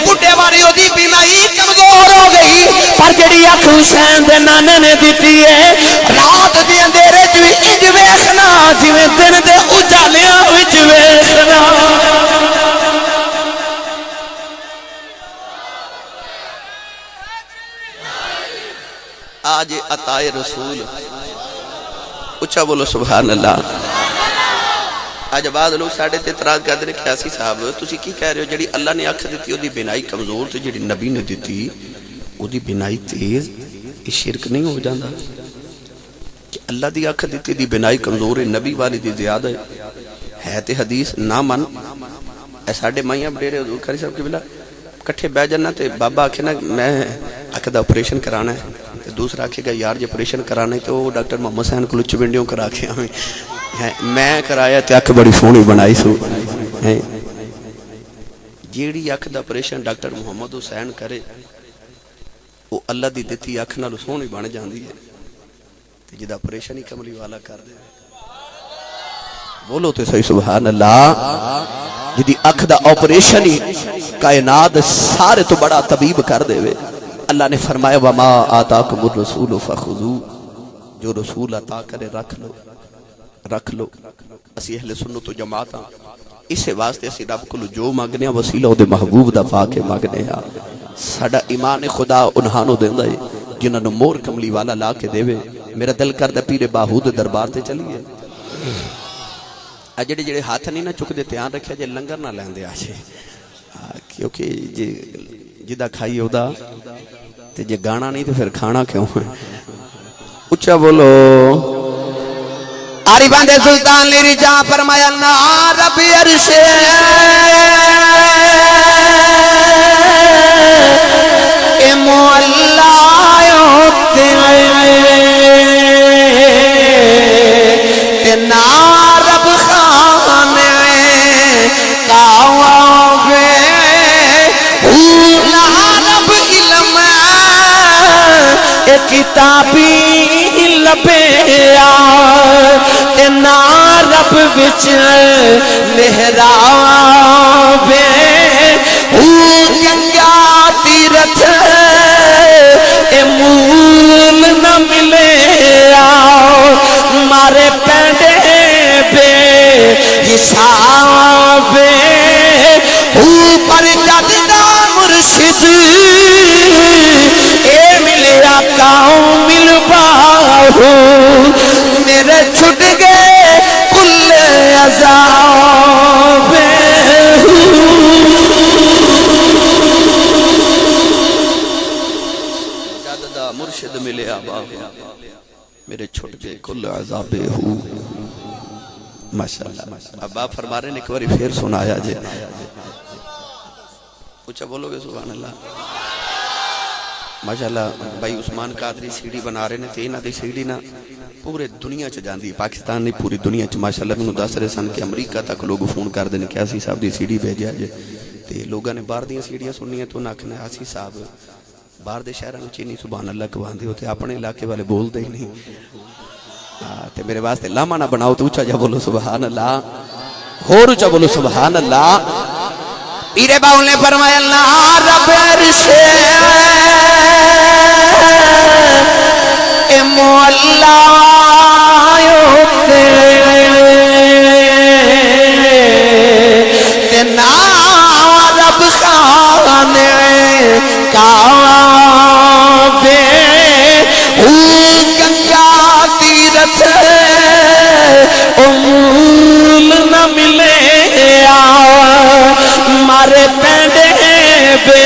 بڈھے واری دی بیماری کمزور ہو گئی، پر جڑی آنکھ حسین دے نانے نے دیتی ہے رات دے اندھیرے چ انج ویکھنا جویں دن دے اجالیاں وچ ویکھنا۔ آج عطائے رسول اچھا بولو سبحان اللہ۔ آج بعد لوگ ساڑھے تے اعتراض کہتے ہیں کہ ایسی صاحب تسی کی کہہ رہے ہو جڑی اللہ نے آنکھ دیتی وہ دی بینائی کمزور تے جڑی نبی نے دیتی وہ دی بینائی تیز، یہ شرک نہیں ہو جاندہ کہ اللہ دی آنکھ دیتی دی بینائی کمزور ہے، نبی والی دی زیادہ ہے تے حدیث نہ من۔ اے ساڑھے مائیاں بڑے حضور کھاری صاحب کی بلا کٹھے بے جانا تے بابا آکھے نا میں آکھے دا اپریشن کرانا ہے، دوسرا آکھے گا یار جے اپریشن کرانا ہے تو ڈاکٹر محمد حسین کو لچ بنڈیوں کرا کے ہمیں میں کرایا تے آکھ بڑی سونی بنائی سو۔ جیڑی آکھ دا اپریشن ڈاکٹر محمد حسین کرے وہ اللہ دی دیتی آکھ نال سونی بن جاندی ہے، تے جدا اپریشن ہی کملی والا کر دے۔ بولو تے صحیح سبحان اللہ۔ جدی اکھ دا آپریشن ہی کائنات سارے تو بڑا طبیب کر دے وے۔ اللہ نے فرمایا وما آتاکم الرسول فخذو، جو رسول عطا کرے رکھ لو۔ اسی اہل سنت و جماعت اسے واسطے اسی رب کو جو مانگنے ہیں وسیلہ دے محبوب دا پاکے مانگنے ہیں۔ ساڑا ایمان خدا انہانو دیندہ ہے جنہاں نو مور کملی والا لا کے دے وے۔ میرا دل کردہ پیر باہود دربار تے چلیے، جڑے جڑے ہاتھ نہیں نہ چک دے دھیان رکھیا جے لنگر نہ لیندے آجے، کیونکہ جدہ کھائی ہودا تے جے گانا نہیں تو پھر کھانا کیوں ہے۔ اچھا بولو۔ آری باندے سلطان لیری جہاں فرمایا نا رب عرشے اے مولا ہوتے تے نا رب خانے کاوے نا رب علم اے کتابی لبیا تے نا رب وچ لہراوے گنگا تیرتھ اے مول نہ ملے مارے پینڈے بے حساب پر جدنا مرشد اے ملیا کاؤں مل باہو میرے چھٹ گئے کل عذاب۔ جدنا مرشد ملیا باہو میرے چھٹ گئے کل عذاب ہو۔ ماشاءاللہ۔ اب آپ فرما رہے ہیں ایک باری پھر سنایا جے، اچھا بولو گے سبحان اللہ۔ ماشاءاللہ بھائی عثمان قادری سیڑھی بنا رہے ہیں تے انہاں دی سیڑھی نا پورے دنیا چ جاندی ہے، پاکستان نہیں پوری دنیا چ۔ ماشاءاللہ مینوں دس رہے سن کہ امریکہ تک لوگ فون کر دے کہ آسی صاحب دی سیڑھی بھیجیا جے، تے لوگاں نے باہر دیاں سیڑھیاں سننیاں تو آکھنا آسی صاحب باہر دے شہراں وچ نہیں سبحان اللہ کہواندے ہو تے اپنے علاقے والے بول دے ہی نہیں، تے میرے واسطے لاما نہ بناؤ تو اونچا جا بولو سبحان اللہ، ہور اونچا بولو سبحان اللہ۔ پیرے باؤں نے فرمایا اللہ رب عرشے اے مولا ہوتے تے نا رب بے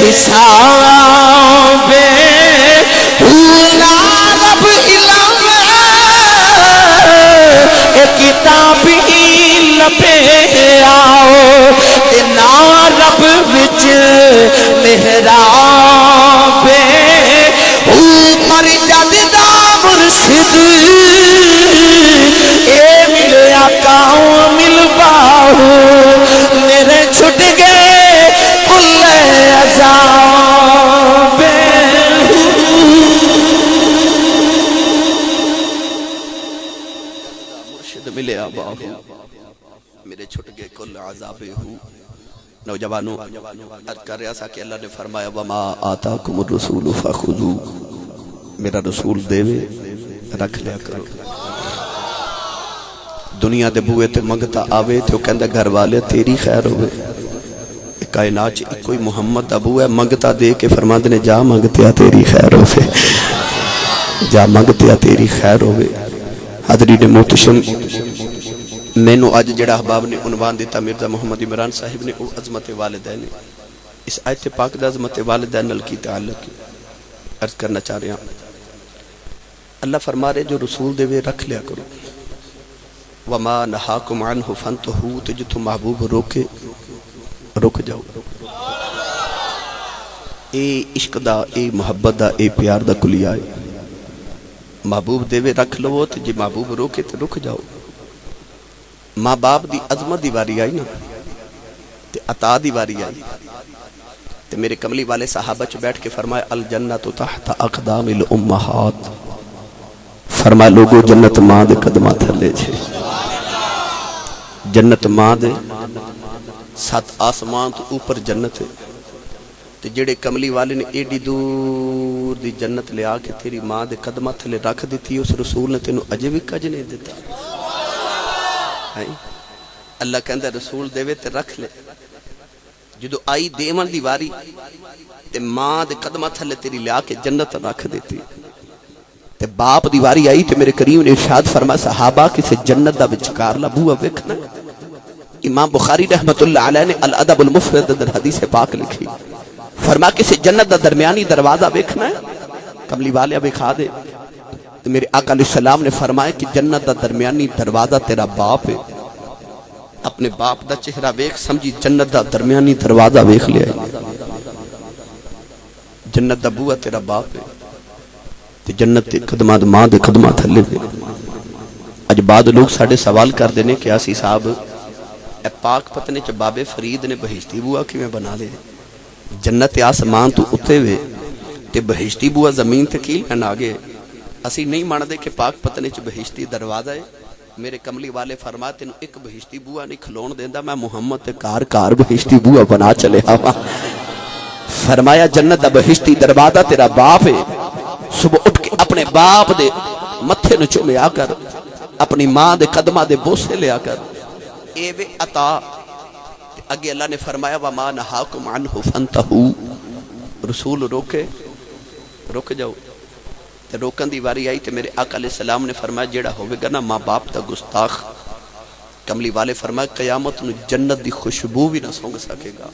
حساب لا رب علاوہ ایک کتابی لپے آؤ تے نا رب وچ محراب اوپر جد دا مرشد اے ملیا کاؤں مل باہو میرے چھٹ گئے کل عذاب مرشد ملیا باہو میرے چھٹ گئے کل عذاب ہو. نوجوانوں عرض کر رہا تھا کہ اللہ نے فرمایا وما آتاکم الرسول فخذوہ، میرا رسول دیوے رکھ لیا کرو. دنیا دے بوئے تے منگتا آوے تے وہ کہندہ گھر والے تیری خیر ہوئے. کائنات کوئی محمد ابو ہے منگتا دے کے فرماند نے جا منگتیا تیری خیر ہوئے، جا منگتیا تیری خیر ہوئے. حضرین محتشم میں نو آج جڑا احباب نے عنوان دیتا مرزا محمد عمران صاحب نے عظمت والدین، اس آیت پاک دا عظمت والدین کی تعلق عرض کرنا چاہ رہے ہیں. اللہ فرما رہے جو رسول دے وے رکھ لیا کرو. وما نہاکم عنہ فانتہوا، تو جو تم محبوب روکے رک جاؤ. اے عشق دا، اے محبت دا، اے پیار دا کلیہ ہے. محبوب دے وے رکھ لو تو جی محبوب روکے تو رک جاؤ. ماں باپ دی عظمت دی واری آئی نا تے عطا دی واری آئی تے میرے کملی والے صحابہ چ بیٹھ کے فرمائے الجنت تحت اقدام الامہات، فرمائے لوگو جنت ماں دے قدمہ تھلے چھے. جنت ماں دے 7 آسمان تو اوپر جنت ہے. تے جڑے کملی والے نے ایڈی دور دی جنت لے آ کے تیری ماں دے قدمہ تھلے رکھ دیتی، اس رسول نے تینوں اجے بھی کج نہیں دیتا. اللہ کہندہ رسول دے وے تے رکھ لے. جدو آئی دیمن دی واری تے ماں دے قدمہ تھلے تیری لیا کے جنت رکھ دیتی. تے باپ دی واری آئی تے میرے کریم نے ارشاد فرمایا صحابہ کسے جنت دا وچکار لبو ویکھنا. امام بخاری رحمت اللہ علیہ نے الادب المفرد در حدیث پاک لکھی، فرما کسے جنت دا درمیانی دروازہ ویکھنا ہے کملی والے ویکھا دے. تو میرے آقا علیہ السلام نے فرمایا کہ جنت دا درمیانی دروازہ تیرا باپ ہے. اپنے باپ دا چہرہ ویکھ سمجھی جنت دا درمیانی دروازہ ویکھ لیا. جنت دا بوہ تیرا باپ ہے تے جنت دے قدمات ماں دے قدمات تھلے دے. اج بعد لوگ ساڑھے سوال کر دینے کہ آسی صاحب اے پاک پتنے چ بابے فرید نے بہشتی بوہ کی میں بنا لے. جنت آسمان تو اتے ہوئے تے بہشتی بوہ زمین تے کیل میں آگے. اسی نہیں مان دے کہ پاک پتنے چ بہشتی دروازہ ہے. میرے کملی والے فرماتے ہیں ایک بہشتی بوہ نہیں کھلون دیندہ میں محمد تے کار بہشتی بوہ بنا چلے ہوا. فرمایا جنت دا بہشتی دروازہ تیرا باپ ہے. صبح اٹھ کے اپنے باپ دے متھے نچو میں آ کر اپنی ماں دے قدمہ دے بوسے لے آ کر اے وے عطا. اگے اللہ نے فرمایا وَمَا نَهَاكُمْ عَنْهُ فَانْتَهُوا، رسول روکے رک جاؤ. تے روکن دی واری آئی تے میرے آقا علیہ السلام نے فرمایا جیڑا ہوئے گا نا ماں باپ دا گستاخ، کملی والے فرمایا قیامت نو جنت دی خوشبو بھی نہ سونگ سکے گا.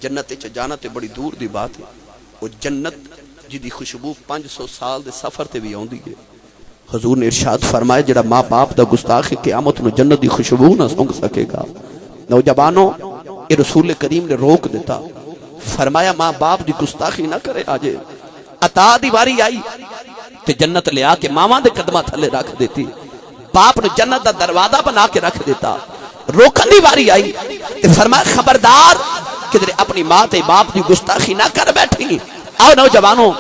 جنت چ جانا تے بڑی دور دی بات ہے. وہ جنت جی دی خوشبو 500 سال دے سفر تے بھی آؤں دی ہے. حضور نے ارشاد فرمایا جڑا ماں باپ دا گستاخ قیامت نو جنت دی خوشبو نہ سونگ سکے گا. نوجوانوں یہ رسول کریم نے روک دیتا، فرمایا ماں باپ دی گستاخی نہ کرے. آجے عطا دی واری آئی تے جنت لے آ کے ماما دے قدمہ تھلے رکھ دیتی. باپ نے جنت دا دروازہ بنا کے رکھ دیتا. روکن دی واری آئی تے فرمایا خبردار کدھر اپنی ماں تے باپ دی گستاخی نہ کر بیٹھی. آؤ نوجوانوں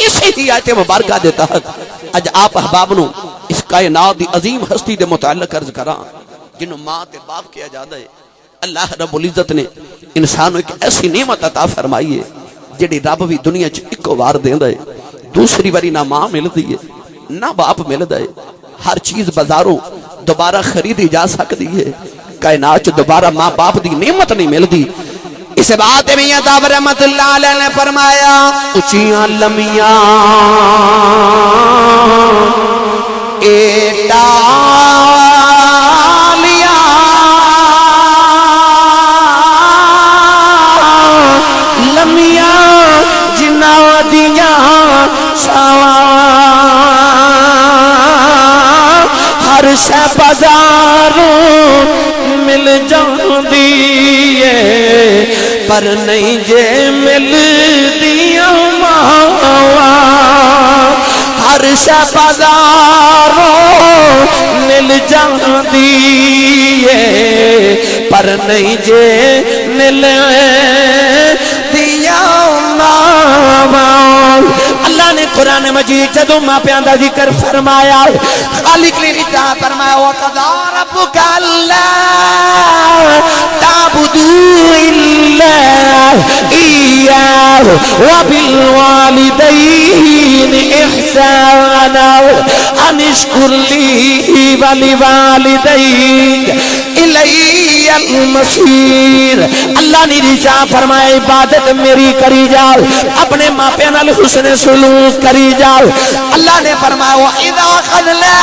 اسی ہی آیت مبارکہ دیتا ہے اج آپ احباب نو اس کائنات دی عظیم ہستی دے متعلق عرض کراں جنہوں ماں تے باپ کیا جاتا ہے. اللہ رب العزت نے انسانوں ایک ایسی نعمت عطا فرمائی ہے جڑی رب بھی دنیا چ ایک وار دیندا ہے. دوسری باری نہ ماں ملدی ہے نہ باپ ملدا ہے. ہر چیز بازاروں دوبارہ خریدی جا سکتی ہے. کائنات چ دوبارہ ماں باپ دی نعمت نہیں ملدی. اس بات میں عطا رحمت اللہ علیہ نے فرمایا اونچیاں لمیاں ایٹا شے بازاروں مل جاندی ہے پر نہیں جے مل دیاں ماواں ہر شے بازاروں مل جاندی ہے پر نہیں جے مل دیاں ماواں اللہ نے قرآن مجید جدو ماپیاں دا ذکر فرمایا خالق نے رجا فرمایا وَقَضَى رَبُّكَ أَلَّا تَعْبُدُوا إِلَّا إِيَّاهُ وَبِالْوَالِدَيْنِ إِحْسَانًا أَنِ اشْكُرْ لِي وَلِوَالِدَيْكَ إِلَيَّ الْمَصِيرُ اللہ نے رجا فرمایا عبادت میری کری جاؤ اپنے ماپیاں نال حسن سلوک کری جاؤ اللہ نے فرمایا وَإِذَا أَخَذْنَا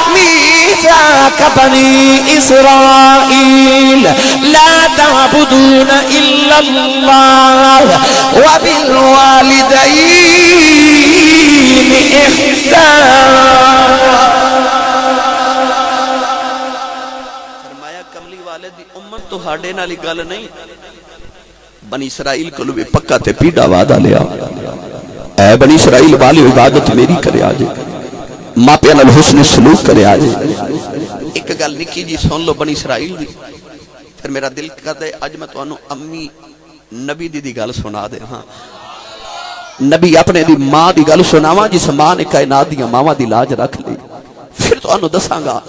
مِيثَاقَ بَنِي إِسْرَائِيلَ لَا تَعْبُدُونَ إِلَّا اللَّهَ وَبِالْوَالِدَيْنِ إِحْسَانًا فرمایا کملی والے دی امت تو ہاڑے نالی گل نہیں بنی اسرائیل کو بھی پکا تے پیڑا وعدہ لیا اے بنی اسرائیل والی عبادت میری کرے آجے ماپیاں نال حسن سلوک کرے آجے ایک گل نکی جی سن لو بنی اسرائیل دی پھر میرا دل کرتا ہے آج میں تو انو امی نبی دی گل سنا دے ہاں نبی اپنے دی ماں دی گل سناواں جس ماں نے کائنات دی ماما دی لاج رکھ لی پھر تو انو دساں گا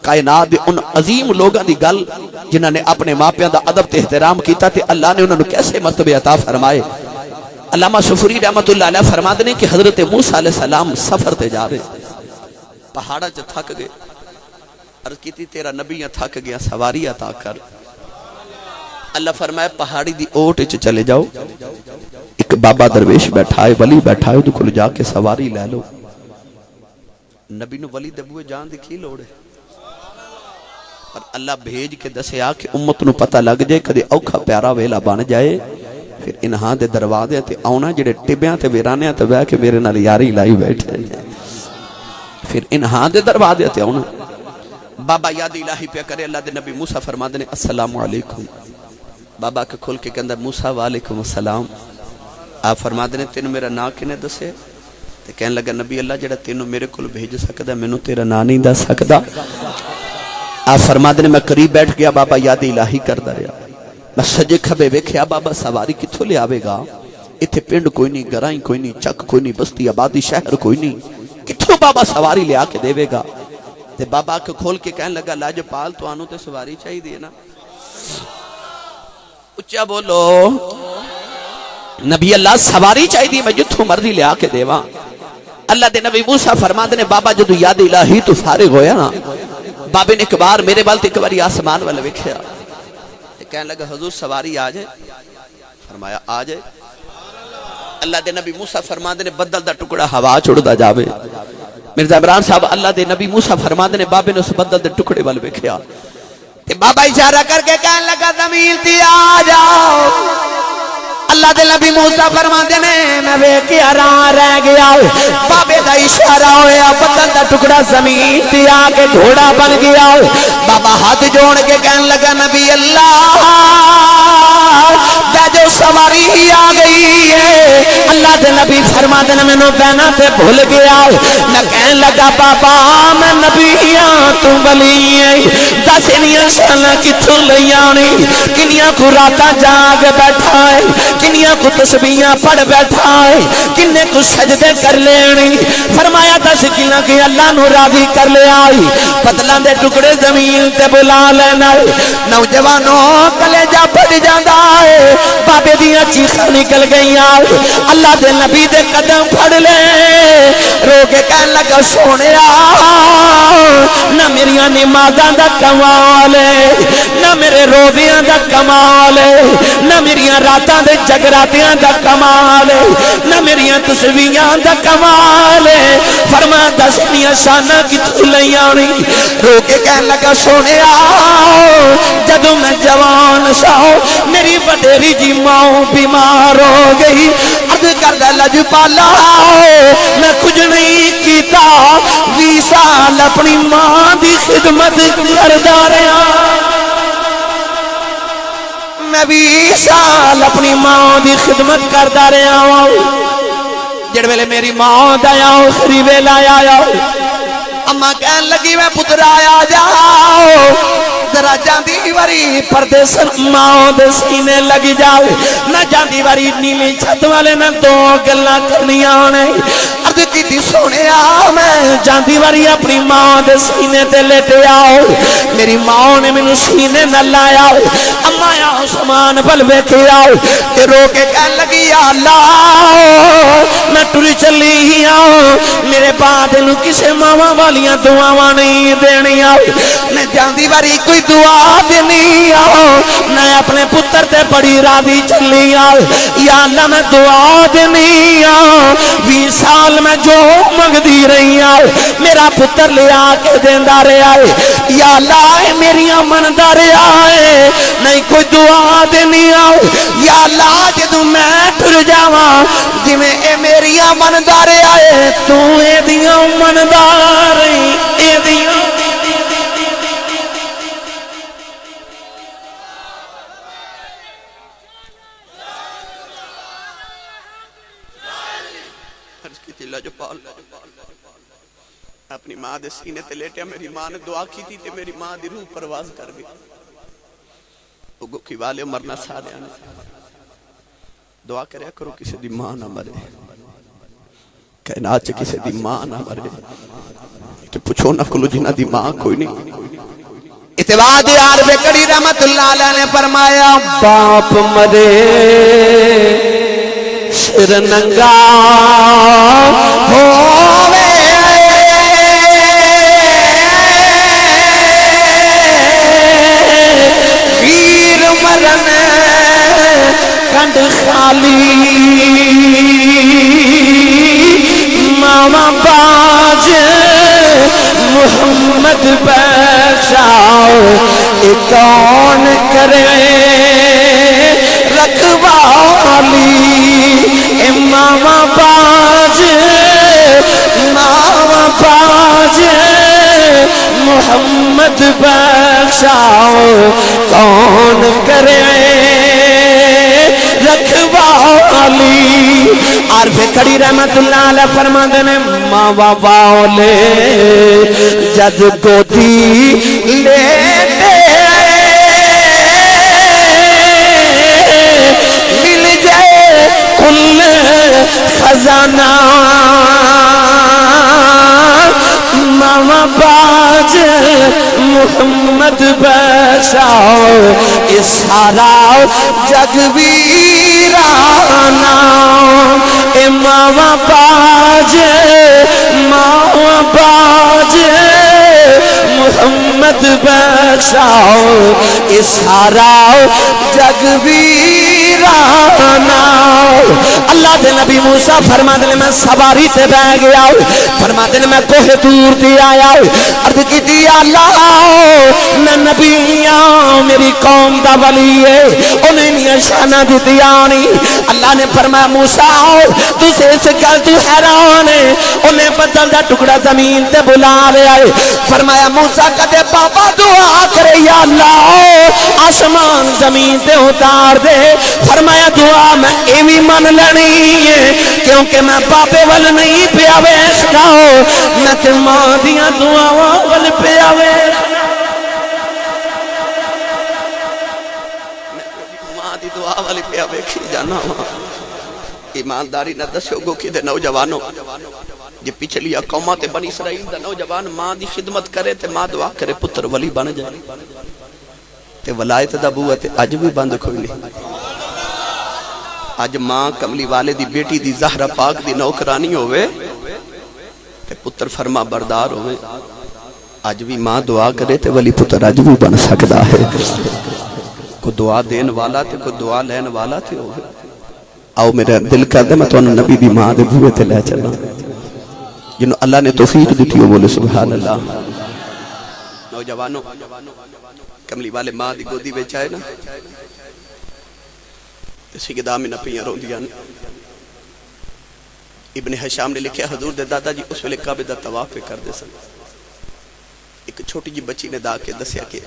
کائنات دے ان عظیم لوگاں دی گل جنہاں نے اپنے ماپیاں دا ادب تے احترام کیتا تے اللہ نے انہوں نے کیسے مرتبہ عطا فرمائے علامہ سفری رحمت اللہ علیہ فرماتے ہیں کہ حضرت موسیٰ علیہ السلام سفر تے جا رہے پہاڑا چا تھک گئے عرض کیتی تیرا نبی تھک گیا سواری عطا کر اللہ فرمائے پہاڑی دی اوٹ چ چلے جاؤ ایک بابا درویش بیٹھا ہے ولی بیٹھا ہے دکھل جا کے سواری لے لو نبی نو ولی دبوئے جان دکھی لوڑے اور اللہ بھیج کے دسے آ کہ امت نو پتہ لگ جائے کدے اوکھا پیارا ویلا بن جائے پھر انہاں دے دروازے تے آونا جڑے ٹبیاں تے ویرانے تے بہ کے میرے نال یاری لائی بیٹھے پھر انہاں دے دروازے تے آونا بابا یاد الہی پہ کرے اللہ دے نبی موسیٰ فرما دے السلام علیکم بابا کے کھول کے کہندہ موسیٰ وعلیکم السلام آپ فرما دے تینو میرا نا کنے دسے تے کہنے لگا نبی اللہ جڑا تینو میرے کھول بھیج سکدا مینوں تیرا نا نہیں دس سکدا آپ فرما دے میں قریب بیٹھ گیا بابا یاد الہی کردہ رہا میں سجے کھبے ویکھیا بابا سواری کتھوں لے آوے گا اتھے پنڈ کوئی نہیں گرائیں کوئی نہیں چک کوئی نہیں بستی آبادی شہر کوئی نہیں کتھوں بابا سواری لے آ کے دے گا تے بابا کے کھول کے کہنے لگا لاجپال تو آنو تے سواری چاہی دی نا اچھا بولو نبی اللہ سواری چاہی دی میں جتھوں مرضی لے آ کے دیواں اللہ دے نبی موسیٰ فرما دے بابا جدو یاد الہی تو فارغ ہویا نا بابے نے ایک بار میرے والد ایک باری آسمان والے وکھیا کہنے لگا حضور سواری آ جائے فرمایا آ جائے اللہ دے نبی موسیٰ فرما دے بدل دا ٹکڑا ہوا چھوڑ دا جاوے مرزا عمران صاحب اللہ دے نبی موسیٰ فرما دے بابے نے اس بدل دے ٹکڑے والے وکھیا تے بابا اشارہ کر کے کہنے لگا زمین تی آ جاؤ اللہ دے نبی موسیٰ فرما دے میں ویکھی حیران رہ گیا بابے دا اشارہ ہویا بدل دا ٹکڑا زمین تی آ کے گھوڑا بن گیا بابا ہاتھ جوڑ کے کہنے لگا نبی اللہ جو سواری ہی آ گئی ہے اللہ دے نبی فرما دے میں نو بہنا تے بھول گیا میں کہنے لگا بابا میں نبی ہاں تو ولی ہے دس انیاں شاناں کتھوں لئی آنی کنیاں کو راتاں جاگ بیٹھا ہے کنیاں کو تسبیحاں پڑھ بیٹھا ہے کنے کو سجدے کر لینی فرمایا دس کنیاں کہ اللہ نو راضی کر لے آئی بدلاں دے ٹکڑے زمین تے بلا لینا نوجوانوں کلیجہ پھٹ جاندا ہے بابے دیاں چیخاں نکل گئیاں اللہ دے نبی دے قدم پھڑ لے رو کے کہنے لگا سونیا نہ میریاں نمازاں دا کمال ہے نہ میرے روزیاں دا کمال ہے نہ میریاں راتاں دے جگراتیاں دا کمال ہے نہ میریاں تسبیحاں دا کمال ہے فرما دسنیاں شاناں کتھوں لئی آنی رو کے کہنے لگا سونیا جدوں میں جوان سا میری وڈیری جی ماں بیمار ہو گئی عرض کردہ لجپالا میں کچھ نہیں کیتا 20 سال اپنی ماں دی خدمت کردا رہا میں 20 سال اپنی ماں دی خدمت کردا رہا ہوں جڑ ویلے میری ماں دا آخری ویلا آیا اما کہن لگی میں پتر آیا جاؤ ذرا جاندی واری پردے سر ماں دے سینے لگ جاؤ نہ جاندی واری نیلی چھت والے نہ دو گلا کرنی آنے عرض کی تھی سونے میں جاندی واری اپنی ماں دے سینے تے لیٹے آؤ میری ماں نے میں سینے نہ لایا اما یا سامان بلوے کے آؤ تے رو کے کہن لگی یا اللہ میں ٹری چلی آؤ میرے بعد نو کسے ماما والیاں دعاواں نہیں دینی آؤ میں جاندی واری کوئی دعا دینی آؤ میں اپنے پتر تے بڑی راضی چلی آؤ یا اللہ میں دعا دینی آؤ 20 سال میں جو منگدی رہی آؤ میرا پتر لے آ کے دیندہ رہے آئے یا اللہ میری مندا رہے آئے نہیں کوئی دعا دینی آؤ یا اللہ جدو میں ٹر جاواں جی میں اے میری مندا رہے آئے تو اے دیاں مندا رہی اے دیاں اپنی ماں دے سینے تے لیٹیا میری ماں نے دعا کی تھی تے میری ماں دی روح پرواز کر گئی اگو کی والے مرنا سادے آنے دعا کریا کرو کسی دی ماں نہ مرے کائنات چے کسی دی ماں نہ مرے کہ پوچھو نہ کلو جنہ دی ماں کوئی نہیں اتواد یار بکڑی رحمت اللہ علیہ نے فرمایا باپ مرے سر ننگا ہووے ویر مرن کنڈ خالی ماما باج محمد بخشاؤ اے کون کرے رکھوالی اے ماما باج محمد بخشاؤ کون کرے رکھوالی عارف کھڑی رحمت اللہ علیہ فرما دینے ماں باولے جد گودی لیتے مل جائے کل خزانہ ماما باج محمد بخشاؤ اس سارا جگ ویرانا اے ماما باج محمد بخشاؤ اس سارا جگ ویرانا اللہ دے نبی موسیٰ فرما دے میں سواری تے بہ گیا فرما دے میں کوہ دور دی آیا عرض کی دی اللہ میں نبی آؤں میری قوم دا ولی ہے انہیں نہیں شانہ دی دیانی اللہ نے فرمایا موسیٰ تُسے اس گل تو حیران ہے انہیں بدل دا ٹکڑا زمین تے بلا لے آئے فرمایا موسیٰ کہتے بابا دعا کرے یا اللہ آسمان زمین تے اتار دے فرمایا دعا میں ایوی من لنی ہے کیونکہ میں بابے وال نہیں پیا ویستا میں تے ماں دیاں دعا وال پیا ویستا ماں دی دعا والی پیا ویکھی جانا ایمانداری نہ دسو گو کہ دے نوجوانوں جی پچھلی قوماں تے بنی اسرائیل دا نوجوان ماں دی خدمت کرے تے ماں دعا کرے پتر ولی بن جائے تے ولایت دا بوہ تے اج بھی بند کوئی نہیں اج ماں کملی والے دی بیٹی دی زہرہ پاک دی نوکرانی ہوئے تے پتر فرما بردار ہوئے اج بھی ماں دعا کرے تے ولی پتر اج بھی بن سکدا ہے کو دعا دین والا تے کو دعا لین والا تے ہوئے آؤ میرا دل کر دے میں تو نبی دی ماں دے بوئے تے لے چلا جنہوں اللہ نے توفیق دیتی ہو بولے سبحان اللہ نوجوانوں کملی والے ماں دی گودی بے چاہے نا سیدہ میں نپیاں رو دیا ابن حشام نے لکھا حضور دے دادا جی اس ویلے کعبے دا طواف پہ کر دے سن. ایک چھوٹی جی بچی نے دا کے دسیا کہ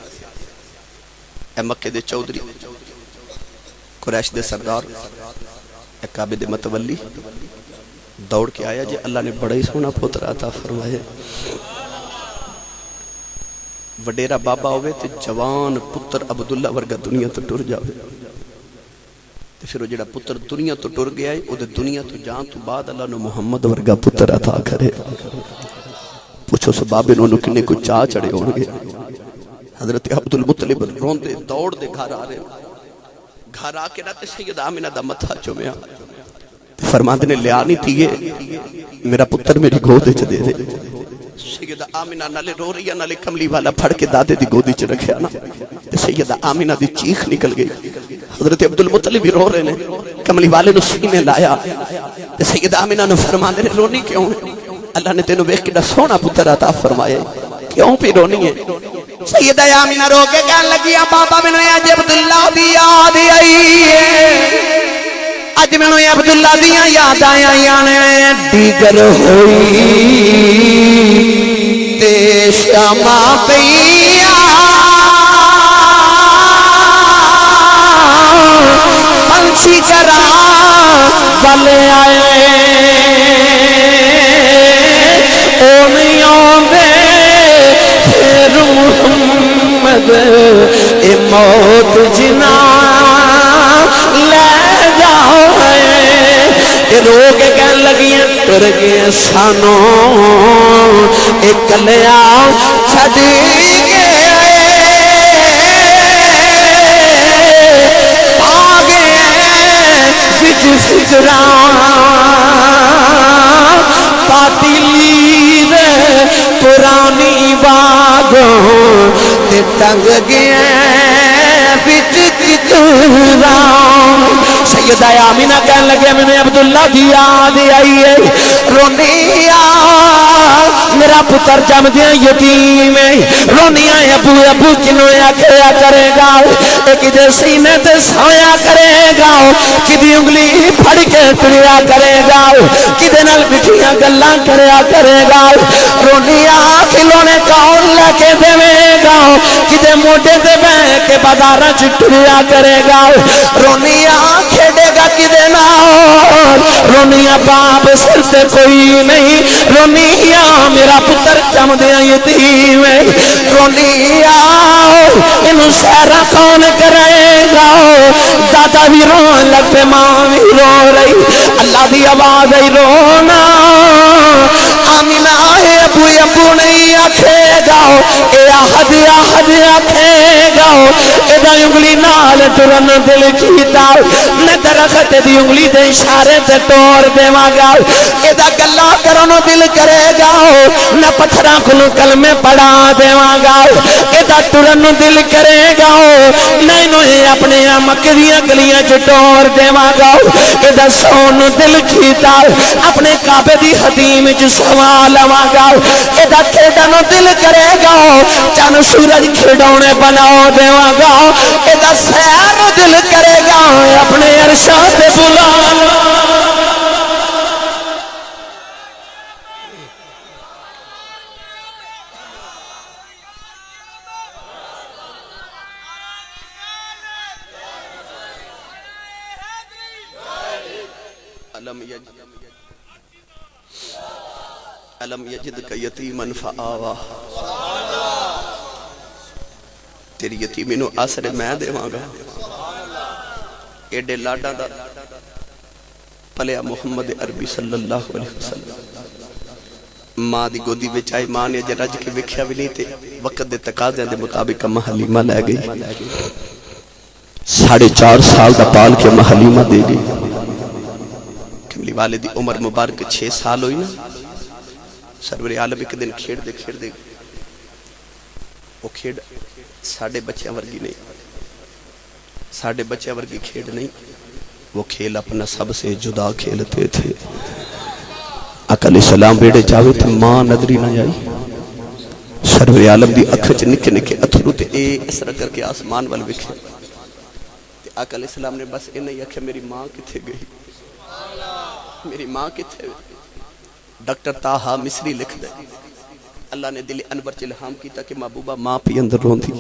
اے مکے دے چودھری قریش دے سردار اے کعبے دے متولی دوڑ کے آیا جی اللہ نے بڑا ہی سونا پتر عطا فرمائے. وڈیرا بابا ہوئے تے جوان پتر عبداللہ ورگا دنیا تو ٹر جاوے تے پھر وہ جڑا پتر دنیا تو ٹر گیا ہے او دے دنیا تو جان تو بعد اللہ نے محمد ورگا پتر عطا کرے. پوچھو سبابے انہوں کنے کو چاہ چڑے ہونگے. حضرت عبدالمطلب رون دے دوڑ دے گھر آ رہے گھر آ کے راتے سید آمینہ دا متھا چومیا فرماندے نے لیا نہیں تھیے میرا پتر میری گودے چ دے دے. سیدہ آمینہ نالے رو رہی ہے نالے کملی والا پھڑ کے دادے دی گودی چ رکھیا نا. سیدہ آمینہ دی چیخ نکل گئی. حضرت عبدالمطلب بھی رو رہے نے کملی والے نو سینے لایا. سیدہ آمینہ نے فرماندے نے رونی کیوں ہے اللہ نے تینوں ویکھ کے سونا پتر عطا فرمایا کیوں پہ رونی ہے. سیدہ آمینہ رو کے کہنے لگی بابا میں نے آج عبداللہ دی یاد آئی ہے اج میں نے عبداللہ دیا یاد آیا نے دیگر ہوئی تے شمع پیا پنچھی کرا والے آئے او نہیں آندے پھر محمد اے موت جنا لے جاؤ اے رو کے کہن لگیاں ٹر گئے سانوں اے کلیا چھڑ گئے آگے وچ فکراں پاتیلی دے پرانی باغوں تے ٹنگ گئے وچ کتراں. سیدہ آمینہ کہنے لگے میں نے عبداللہ دی یاد آئی ہے رونی میرا پتر جم دیا یتیم ہے رونی ابو ابو کنوں کیا کرے گا ایک دے سینے تے سویا کرے گا کدی انگلی پھڑ کے تریا کرے گا کدے نال مٹھیاں گلاں کریا کرے گا رونی کھلونے کون لے کے دے گا کدے موٹے تے بیٹھ کے بازاراں چ ٹریا کرے گا رونی کھیڑے گا کدے نال رونی باپ سر تے کوئی نہیں رونی میرا پتر جم دیا یتیم ہے رونی انہوں سہرا کون کرے گا دادا بھی رون لگ پہ ماں بھی رو رہی اللہ دی آواز ہے رونا آمینہ ابو ابو نہیں آکھے گا اے آہد آہد آکھے گا اے دا انگلی نال ٹرن دل کیتا میں درخت دی انگلی دے اشارے تے توڑ دے گا اے دا گلا کرنو دل کرے گا نہ پتھراں کھلو کلمے پڑھا دے گا اے دا ٹرن دل کرے گا نہیں نو اپنے مکریاں گلیاں چ توڑ دے گا اے دا سون دل کیتا اپنے کعبے دی حدیم چ سوال لواں گا اے دا کھیڈنو دل کرے گا چن سورج کھڑونے بناؤ دے گا اے دا سیر دل کرے گا اپنے عرشاں تے بلا علم یجد کا یتیمن فآوا تیری یتیمی نو آسرے میں دے مانگا ایڈے لاڈا دا پلیا محمد عربی صلی اللہ علیہ وسلم ماں دی گودی بچائی ماں نے جرج کے وکھیا بھی نہیں تے وقت دے تقاضے دے مطابق اما حلیمہ لے گئی 4.5 سال دا پال کے اما حلیمہ دے گئی کملی والے دی عمر مبارک 6 سال ہوئی نا سرور عالم ایک دن کھیڑ دے وہ کھیڑ ساڑھے بچیاں ورگی نہیں ساڑھے بچیاں ورگی کھیڑ نہیں وہ کھیل اپنا سب سے جدا کھیلتے تھے آقا علیہ السلام بیڑے جاوے تھے ماں نظری نہ جائی سرور عالم دی اکھچ نکے نکے اتھرو تے اے اسرہ کر کے آسمان وال بکھے آقا علیہ السلام نے بس انہیں یکھے میری ماں کتھے گئی میری ماں کتھے گئی ڈاکٹر طاہا مصری لکھ دے اللہ نے دل انور چ الہام کیتا کہ محبوبہ ماں پی اندر روندی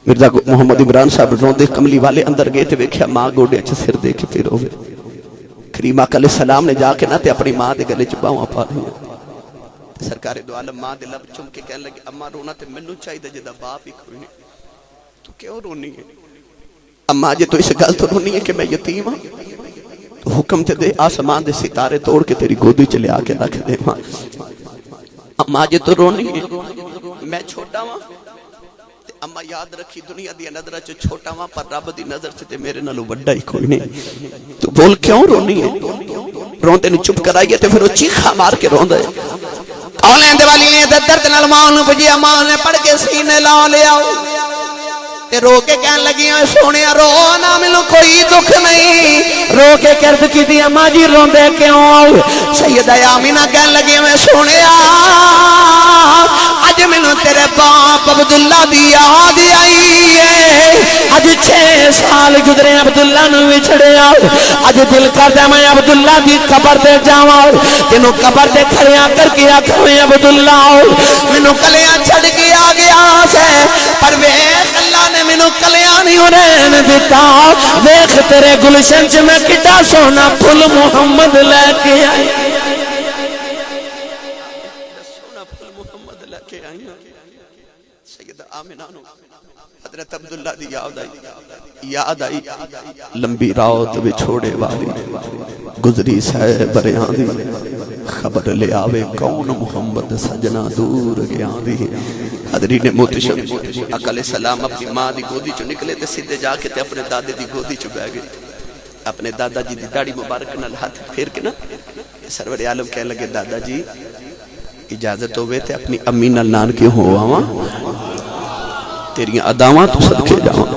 مرزا محمد عمران صاحب روندے کملی والے اندر گئے تے ویکھیا ماں گوڈے چ سر دے کے تے روے کریم آقا علیہ السلام نے جا کے نہ تے اپنی ماں دے گلے چ باواں پا لیا سرکار دو عالم ماں دے لب چم کے کہنے لگے اماں رونا تے مینوں چاہیے جدا باپ ہی کوئی نہیں تو کیوں رونی ہے اماں جے تو اس گل تو رونی ہے کہ میں یتیم ہاں تو حکم تے دے آسمان دے ستارے توڑ کے تیری گودی چ لے آ کے رکھ دے ماں اماں جے تو رونی ہے میں چھوٹا ہاں تے اماں یاد رکھی دنیا دی نظر چ چھوٹا ہاں پر رب دی نظر چ تے میرے نالوں بڑا ہی کوئی نہیں تو بول کیوں رونی ہے روندے نوں چپ کرائیے تے پھر وہ چیخا مار کے روندا ہے اولین دے والی نے درد نال ماں نوں بجیا ماں نے پڑھ کے سینے لا لیا تے رو کے کہن لگیاں سونیا رو نہ مینوں کوئی دکھ نہیں رو کے کرد کیتی اماں جی روندے کیوں سیدہ آمینہ کہن لگی میں سونیا اج مینوں تیرے باپ عبداللہ دی یاد آئی ہے اج 6 سال گزرے عبداللہ نوں وچھڑیا اج دل کردا میں عبداللہ دی قبر تے جاواں تینوں قبر تے کھڑیاں کر کے آکھاں عبداللہ مینوں کلیاں چھڑ کے آ گیا سے پر ویکھ اللہ نے مینوں کلیاں نہیں رہن دتا ویکھ تیرے گلشن چ میں کڈا سونا پھل محمد لے کے آئی سونا پھل محمد لے کے آئی سیدہ آمنہ نو حضرت عبداللہ دی یاد آئی لمبی رات وچھوڑے والی گزری سہ بریاں دی خبر لے آوے کون محمد سجنا دور گیا دی حضرین محتشم آقا علیہ السلام اپنی ماں دی گودی چو نکلے تے سیدھے جا کے تے اپنے دادے دی گودی چو بہ گئے اپنے دادا جی دی داڑھی مبارک نال ہاتھ پھیر کے نا سرور عالم کہنے لگے دادا جی اجازت ہوئے تے اپنی امی نال نان کیوں ہوا ہوا تیری اداواں تو صدقے جاواں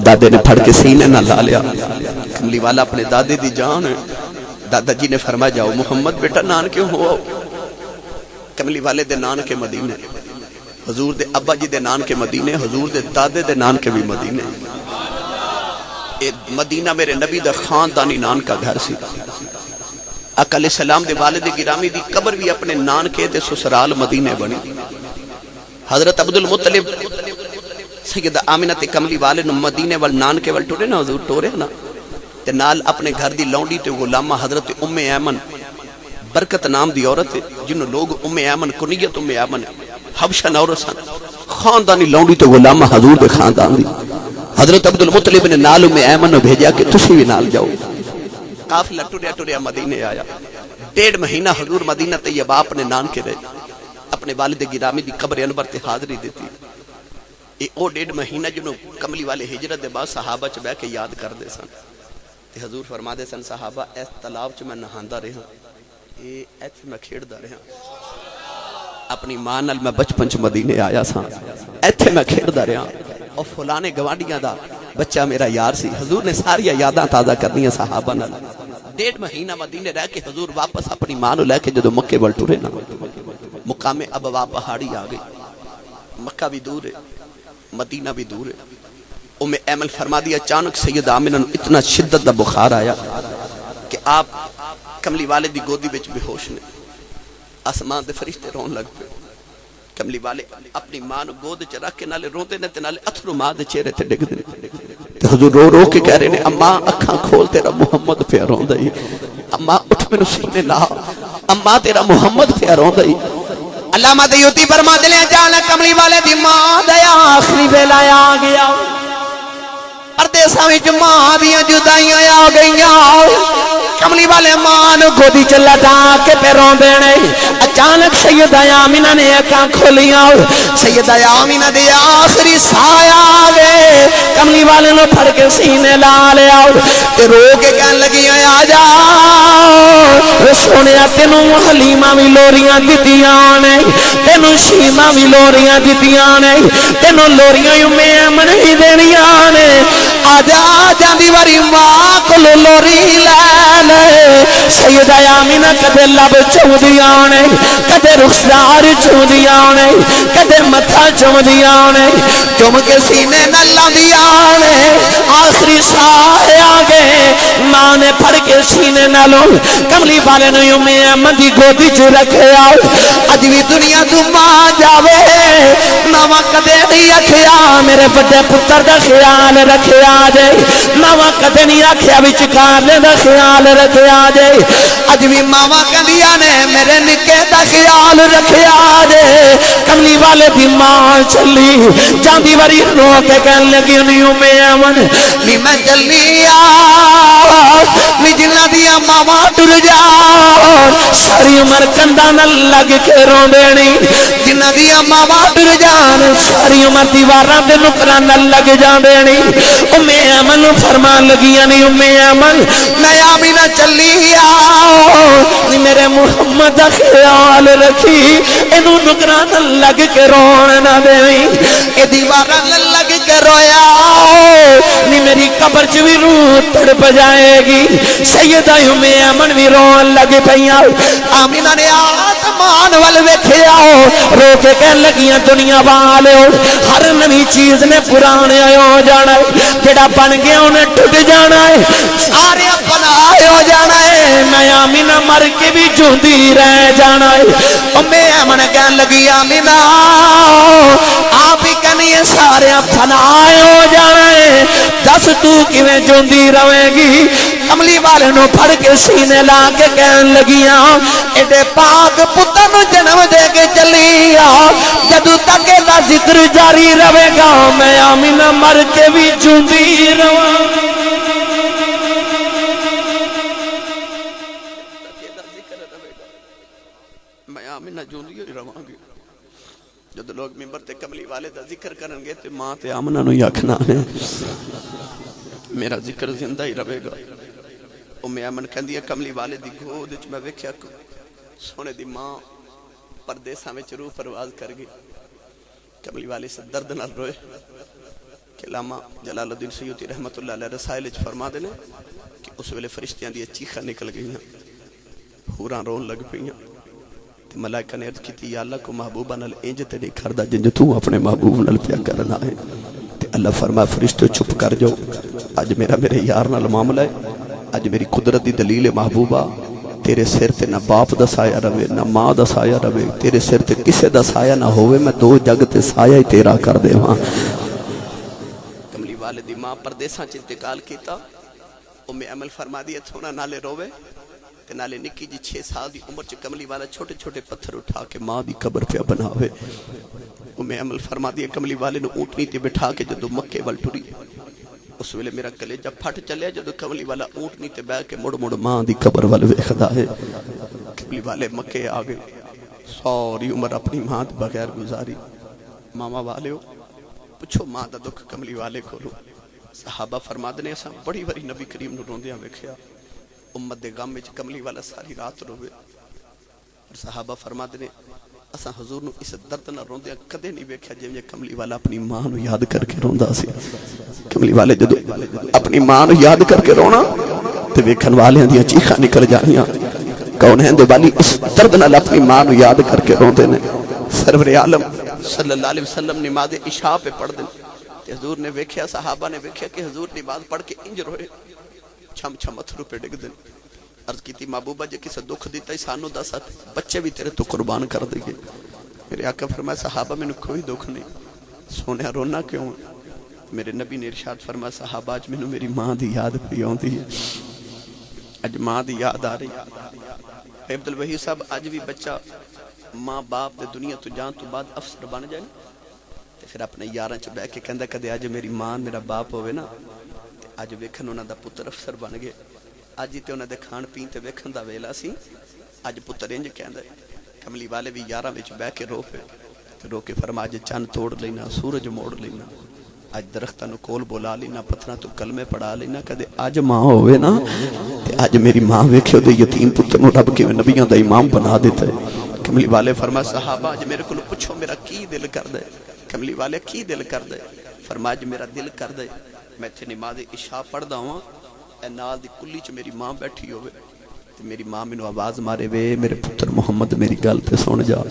دادے نے پھڑ کے سینے نہ لا لیا کملی والا اپنے دادے دی جان ہے دادا جی نے فرمایا جاؤ محمد بیٹا نان کیوں ہوا کملی والے دے نان کے مدینے حضور دے ابا جی دے نان کے مدینے حضور دے دادے دے نان کے بھی مدینے مدینہ میرے نبی دا خاندانی نان کا گھر سی آقا علیہ السلام دے والد گرامی دی قبر بھی اپنے نان کے دے سسرال مدینے بنی حضرت عبدالمطلب سیدہ آمینہ تے کملی والے نو مدینے وال نان کے وال ٹورے نا حضور ٹورے نا تے نال اپنے گھر دی لونڈی تے غلامہ حضرت ام ایمن برکت نام دی عورت جنہوں لوگ ام ایمن کنیت ام ایمن حبشہ نورسان خاندانی لونڈی تے غلامہ حضور دے خاندان دی حضرت عبدالمطلب نے نال ام ایمن بھیجا کہ تسی بھی نال جاؤ قافلہ ٹوریا ٹوریا مدینے آیا 1.5 مہینہ حضور مدینہ طیبہ اپنے نان کے رہے اپنے والد گرامی دی قبر انور تے حاضری دیتی او 1.5 مہینہ جنہوں کملی والے ہجرت دے بعد صحابہ چ بہ کے یاد کر دے سن تے حضور فرما دے سن صحابہ اس تالاب چ میں نہاندا رہا اے ایتھے میں کھیڑدا رہا اپنی ماں نال میں بچپن چ مدینے آیا سا ایتھے میں کھیڑدا رہا اور فلانے گوانڈیاں دا بچہ میرا یار سی حضور نے ساری یاداں تازہ کرنیاں صحابہ نال 1.5 مہینہ مدینے رہ کے حضور واپس اپنی ماں نو لے کے جدوں مکے ول ٹرے نا مقام ابوا پہاڑی آ گئی مکہ بھی دور ہے مدینہ بھی دور ہے ام ایمن فرما دیا اچانک سید آمنہ اتنا شدت دا بخار آیا کہ آپ کملی والے دی گودی بچ بے ہوش نے آسمان دے فرشتے رون لگ پے کملی والے اپنی ماں نو گود چ رکھ کے نالے روندے نے تے نالے اتھرو ماں دے چہرے تے ڈگ دے تے حضور رو رو کے کہہ رہے نے اماں اکھاں کھول تیرا محمد پیا روندا ہی اماں اٹھ مینوں سینے لا اماں تیرا محمد پیا روندا ہی علامہ دیوتی فرما دے لے جانا کملی والے دی ماں دے آخری ویلا آ گیا پردیساں وچ ماں دیاں جدائیاں آ گئیاں کملی والے ماں نو گودی چ لٹا کے پہ روندے نے اچانک سیدہ آمینہ نے اکھاں کھولیاں سیدہ آمینہ دی آخری سایہ آ گئے کملی والے نو پھڑ کے سینے لا لیا تے رو کے کہن لگی آ جا سونیا تینوں حلیمہ بھی لوریاں دتیاں نے تینوں شیمہ بھی لوریاں دتیاں نے تینوں لوریاں ام ایمن ہی دینیاں نے آجا جاندی واری ماں کو لوری لے لے سیدہ آمینہ کدے لب چودیاں نے کدے رخسار چودیاں نے کدے متھا چودیاں نے چم کے سینے نہ لاندیاں نے آخری سائے آگے ماں نے پھڑ کے کے سینے نالوں کملی والے نے امی ایمن دی گودی چ رکھیا اج بھی دنیا تو ماں جاوے نواں کدے نہیں آکھیا میرے بڑے پتر دا خیال رکھیا جے نواں کدے نہیں آکھیا وچکار دا خیال رکھیا جے اج بھی ماواں کہندیاں نے میرے نکے دا خیال رکھیا جے کملی والے دی ماں چلی جاندی واری رو کے کہن لگی نہیں امی ایمن نی میں چلی نی جنہ دیا ماواں ٹر جا ساری عمر کنداں نال لگ کے روندے نہیں جنہ دیا ماواں ٹر جان ساری عمر دیواراں تے نکراں نال لگ جاندے نہیں امی ایمن فرمان لگیاں نہیں امی ایمن میں آمینہ چلی نی میرے محمد دا خیال رکھی اینو نکراں نال لگ کے رون نہ دیویں اے دیواراں نال لگ کے رویا نی میری قبر چ بھی روح تڑپ جائے گی سیدہ ام ایمن بھی رون لگ پیاں آمینہ نے آسمان ول ویکھیا رو کے کہن لگیاں دنیا والو ہر نئی چیز نے پرانے ہو جانا ہے جڑا بن گیا انہیں ٹوٹ جانا ہے سارے بنائے ہو جانا ہے میں آمینہ مر کے بھی جوندی رہ جانا ہے ام ایمن کہن لگی آمینہ آپ ہی کہنی ہے سارے بنائے ہو جانا ہے دس تو کیویں جوندی رہے گی کملی والے نو پھڑ کے سینے لا کے کہن لگیاں ایڈے پاک پتر نو جنم دے کے چلی جدو تک دا ذکر جاری رہے گا میں آمینہ مر کے بھی جوندی رہاں میں آمینہ جوندی رہاں گی جب لوگ ممبر تے کملی والے دا ذکر کرن گے تے ماں تے آمنہ نو یاکھنا ہے میرا ذکر زندہ ہی رہے گا ام ایمن کہندی ہے کملی والے دی گود وچ میں ویکھیا سونے دی ماں پردیساں وچ روح پرواز کر گئی کملی والے سے درد نہ روئے کہ علامہ جلال الدین سیوطی رحمت اللہ علیہ رسائل وچ فرما دینے کہ اس ویلے فرشتیاں دی چیخاں نکل گئیاں حوراں رون لگ پئیاں تے ملائکہ نے عرض کیتی یا اللہ کو محبوبہ نال انج تے نہیں کردا جنج تو اپنے محبوب نال پیا کرنا ہے تے اللہ فرما فرشتو چپ کر جاؤ اج میرے یار نال معاملہ ہے اج میری قدرت دی دلیل محبوبہ تیرے سر تے نہ باپ دا سایہ رہے نہ ماں دا سایہ رہے تیرے سر تے کسے دا سایہ نہ ہوئے میں دو جگ تے سایہ ہی تیرا کر دے وہاں کملی والدی ماں پردیساں چ انتقال کیتا ام عمل فرما دی تھونا نالے روے تے نالے نکی جی 6 سال دی عمر چ کملی والا چھوٹے چھوٹے پتھر اٹھا کے ماں دی قبر پہ بناوے ام عمل فرما دی کملی والے نو اونٹنی تے بٹھا کے جدو مکے ول ٹری اس ویلے میرا کلیجہ پھٹ چلیا جدو کملی والا اونٹنی تے بیٹھ کے مڑ مڑ ماں دی قبر ول ویکھدا ہے کملی والے مکے آ گئے ساری عمر اپنی ماں دے بغیر گزاری ماما والے پوچھو ماں دا دکھ کملی والے کولو صحابہ فرماتے نے اساں بڑی بڑی نبی کریم نو روندیاں ویکھیا امت دے غم وچ کملی والا ساری رات روے اور صحابہ فرماتے نے اساں حضور نو اس درد نہ روندیاں کدے نہیں ویکھیا جویں کملی والا اپنی ماں نو یاد کر کے روندا سی کملی والے جدو اپنی ماں نو یاد کر کے رونا تے ویکھن والیاں دیاں چیخاں نکل جانیاں کون ہیں دے والی اس درد نال اپنی ماں نو یاد کر کے روندے نے سرور عالم صلی اللہ علیہ وسلم نماز عشاء پہ پڑھ دیں تے حضور نے ویکھیا صحابہ نے ویکھیا کہ حضور نماز پڑھ کے انج روئے چھم چھم اتھرو پہ ڈگ دیں عرض کی تھی محبوبہ جے کسے دکھ دیتا ہی سانو دسا بچے بھی تیرے تو قربان کر دے گے میرے آقا فرمایا صحابہ میں نے کوئی دکھ نہیں سونے رونا کیوں میرے نبی نے ارشاد فرمایا صحابہ آج میں نے میری ماں دی یاد پہ آؤندی ہے اج ماں دی یاد آ رہی عبد الوہی صاحب اج بھی بچہ ماں باپ دے دنیا تو جان تو بعد افسر بن جائے تے پھر اپنے یاراں چ بیٹھ کے کہندا کدے اج میری ماں میرا باپ ہوے نا تے اج ویکھن انہاں دا پتر افسر بن گئے اج تے انہاں دے کھان پین تے ویکھن دا ویلا سی اج پتر انج کہندا کملی والے بھی یاراں وچ بیٹھ کے رو پے تے رو کے فرما اج چند توڑ لینا سورج موڑ لینا اج درختاں نو کول بولا لینا پتھراں تو کلمے پڑھا لینا کدے اج ماں ہوے نا تے اج میری ماں ویکھیو دے یتیم پتر نو رب کے نبیاں دا امام بنا دیتا ہے کملی والے فرما صحابہ اج میرے کو پوچھو میرا کی دل کر دے کملی والے کی دل کر دے فرما اج میرا دل کر دے میں تے نماز عشاء پڑھدا ہواں اے نال دی کلی چ میری ماں بیٹھی ہوے تے میری ماں مینوں آواز مارے وے میرے پتر محمد میری گل تے سن جا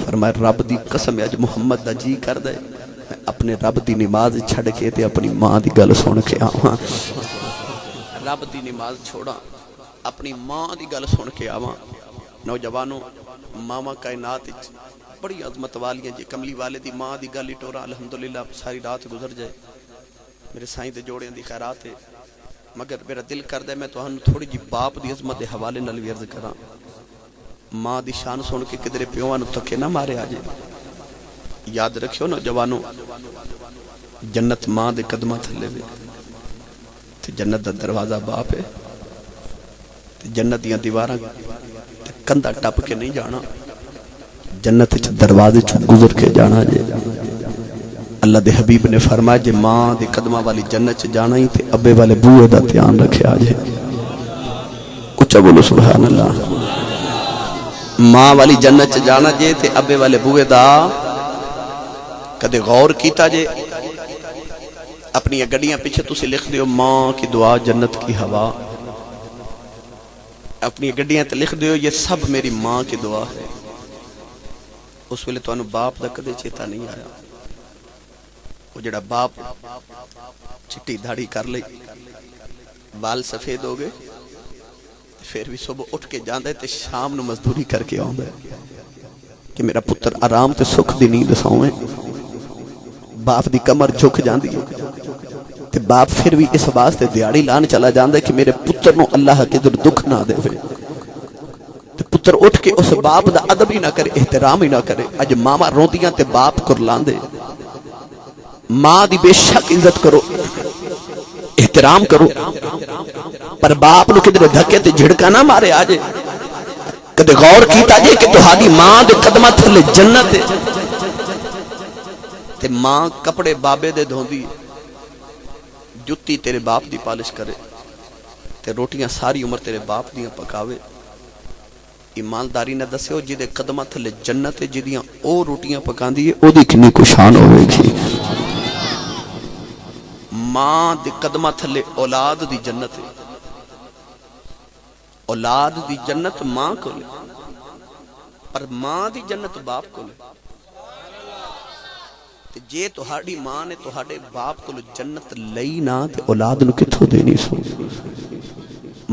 فرمایا رب دی قسم اج محمد دا جی کر دے میں اپنے رب دی نماز چھڑ کے تے اپنی ماں دی گل سن کے آواں رب دی نماز چھوڑاں اپنی ماں دی گل سن کے آواں نوجوانوں ماما کائنات بڑی عظمت والیاں جی کملی والے دی ماں دی گل ہی ٹورا الحمدللہ ساری رات گزر جائے میرے سائیں دے جوڑیاں دی خیرات ہے مگر میرا دل کردا ہے میں تہانوں تھوڑی جی باپ دی عظمت دے حوالے نال بھی عرض کراں ماں دی شان سن کے کدھرے پیواں نوں تھکے نہ مارے آجے یاد رکھیو نوجوانوں جنت ماں دے قدماں تھلے وے تے جنت دا دروازہ باپ ہے تے جنت دیاں دیواراں کندھا ٹپ کے نہیں جانا جنت چ دروازے چ گزر کے جانا جے اللہ دے حبیب نے فرمایا جے ماں دے قدماں والی جنت چ جانا ہی تے ابے والے بوئے دا دھیان رکھیا جے اچھا بولو سبحان اللہ ماں والی جنت چ جانا جے تے ابے والے بوئے دا کدے غور کیتا جے اپنی گڈیاں پیچھے تسی لکھ دیو ماں کی دعا جنت کی ہوا اپنی گڈیاں تے لکھ دیو یہ سب میری ماں کی دعا ہے اس ویلے تو انہوں باپ دا کدے چیتا نہیں آیا وہ جڑا باپ چٹی دھاڑی کر لئی بال سفید ہو گئے پھر بھی صبح اٹھ کے جاندے تے شام نو مزدوری کر کے آؤں ہے کہ میرا پتر آرام تے سکھ دی نیند سوئیں باپ دی کمر جھک جاندی تے باپ پھر بھی اس واسطے دیاڑی لان چلا جاندے کہ میرے پتر نو اللہ کے در دکھ نہ دے تے پتر اٹھ کے اس باپ دا ادب ہی نہ کرے احترام ہی نہ کرے اج ماما روندیاں تے باپ کرلان دے ماں دی بے شک عزت کرو احترام کرو پر باپ نو کدھر دھکے تے جھڑکا نہ مارے آجے کدے غور کیتا جے کہ تہاڈی ماں دے قدماں تھلے جنت ہے تے ماں کپڑے بابے دے دھوندی جتی تیرے باپ دی پالش کرے تے روٹیاں ساری عمر تیرے باپ دیاں پکاوے ایمانداری نہ دسیو جی دے قدماں تھلے جنت ہے جدیاں او روٹیاں پکاندی ہے او دی کنی کو شان ہوئے گی ماں دے قدماں تھلے اولاد دی جنت ہے اولاد دی جنت ماں کو لے پر ماں دی جنت باپ کو لے جے تہاڈی ماں نے تہاڈے باپ کو جنت لئی نہ تے اولاد نو کتھوں دینی سو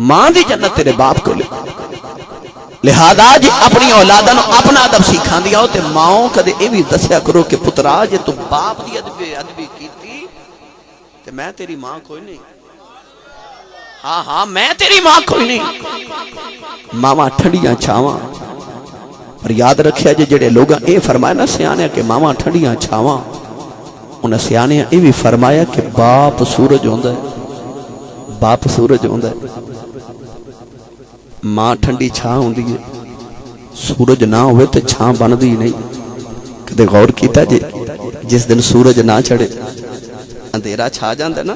ماں دی جنت تیرے باپ کو لے لہذا جے اپنی اولاداں نو اپنا ادب سکھاندی آؤ تے ماں کدے اے وی دسیا کرو کہ پترا جے تو باپ دی ادبی کیتی تے میں تیری ماں کوئی نہیں ہاں میں تیری ماں کوئی نہیں ماما ٹھنڈیاں چھاواں اور یاد رکھیا جڑے لوگاں اے فرمایا نا سیانے کہ ماما ٹھنڈیاں چھاواں انہاں سیانے اے بھی فرمایا کہ باپ سورج ہوندا ہے باپ سورج ہوندا ہے ماں ٹھنڈی چھاں ہوندی ہے سورج نہ ہوئے تے چھاں بندی نہیں کدے غور کیتا جے جس دن سورج نہ چڑھے اندھیرا چھا جاندا ہے نا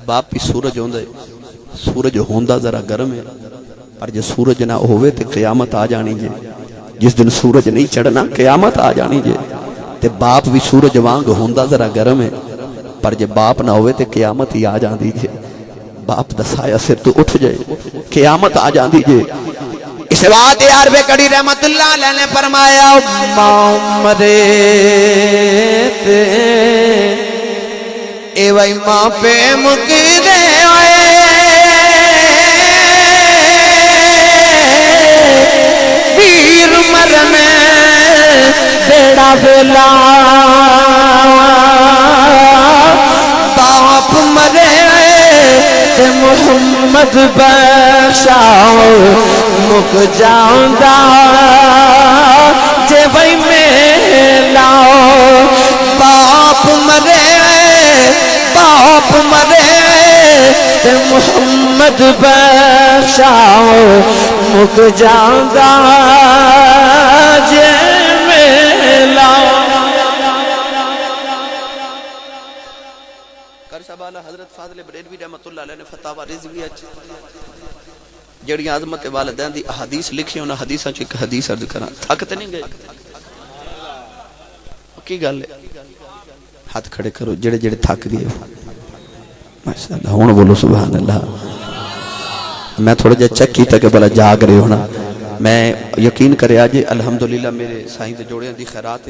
باپ بھی سورج ہوندا ہے سورج ہوندا ذرا گرم ہے پر جے سورج نہ ہوئے تے قیامت آ جانی جے جس دن سورج نہیں چڑھنا قیامت آ جانی جے تے باپ بھی سورج وانگ ہوندا ذرا گرم ہے پر جے باپ نہ ہوئے تے قیامت ہی آ جاندی جے باپ دا سایہ سر تو اٹھ جائے قیامت آ جاندی جے اس بات یار بے کڑی رحمت اللہ علیہ نے فرمایا عمرے تے اے وای ماں پہ مکدے ہوئے ویر مرنے بیڑا بیلا باپ مرے تے محمد بخشاؤ مک جاؤندا جے بھائی میلا باپ مرے تے محمد بخشاؤ مک جاؤندا جے میلا کرشبالہ حضرت فاضل بریلوی رحمت اللہ علیہ نے فتاوی رضویہ جڑی عظمت والدین دی احادیث لکھی انہاں حدیثاں چ ایک حدیث عرض کراں تھک تے نہیں گئے کی گل ہے ہاتھ کھڑے کرو جڑے جڑے تھک گئے ماشاءاللہ ہن بولو سبحان اللہ میں تھوڑا جا چیک کیتا کہ بلا جاگ رہے ہونا میں یقین کریا جی الحمدللہ میرے سائیں دے جوڑیاں دی خیرات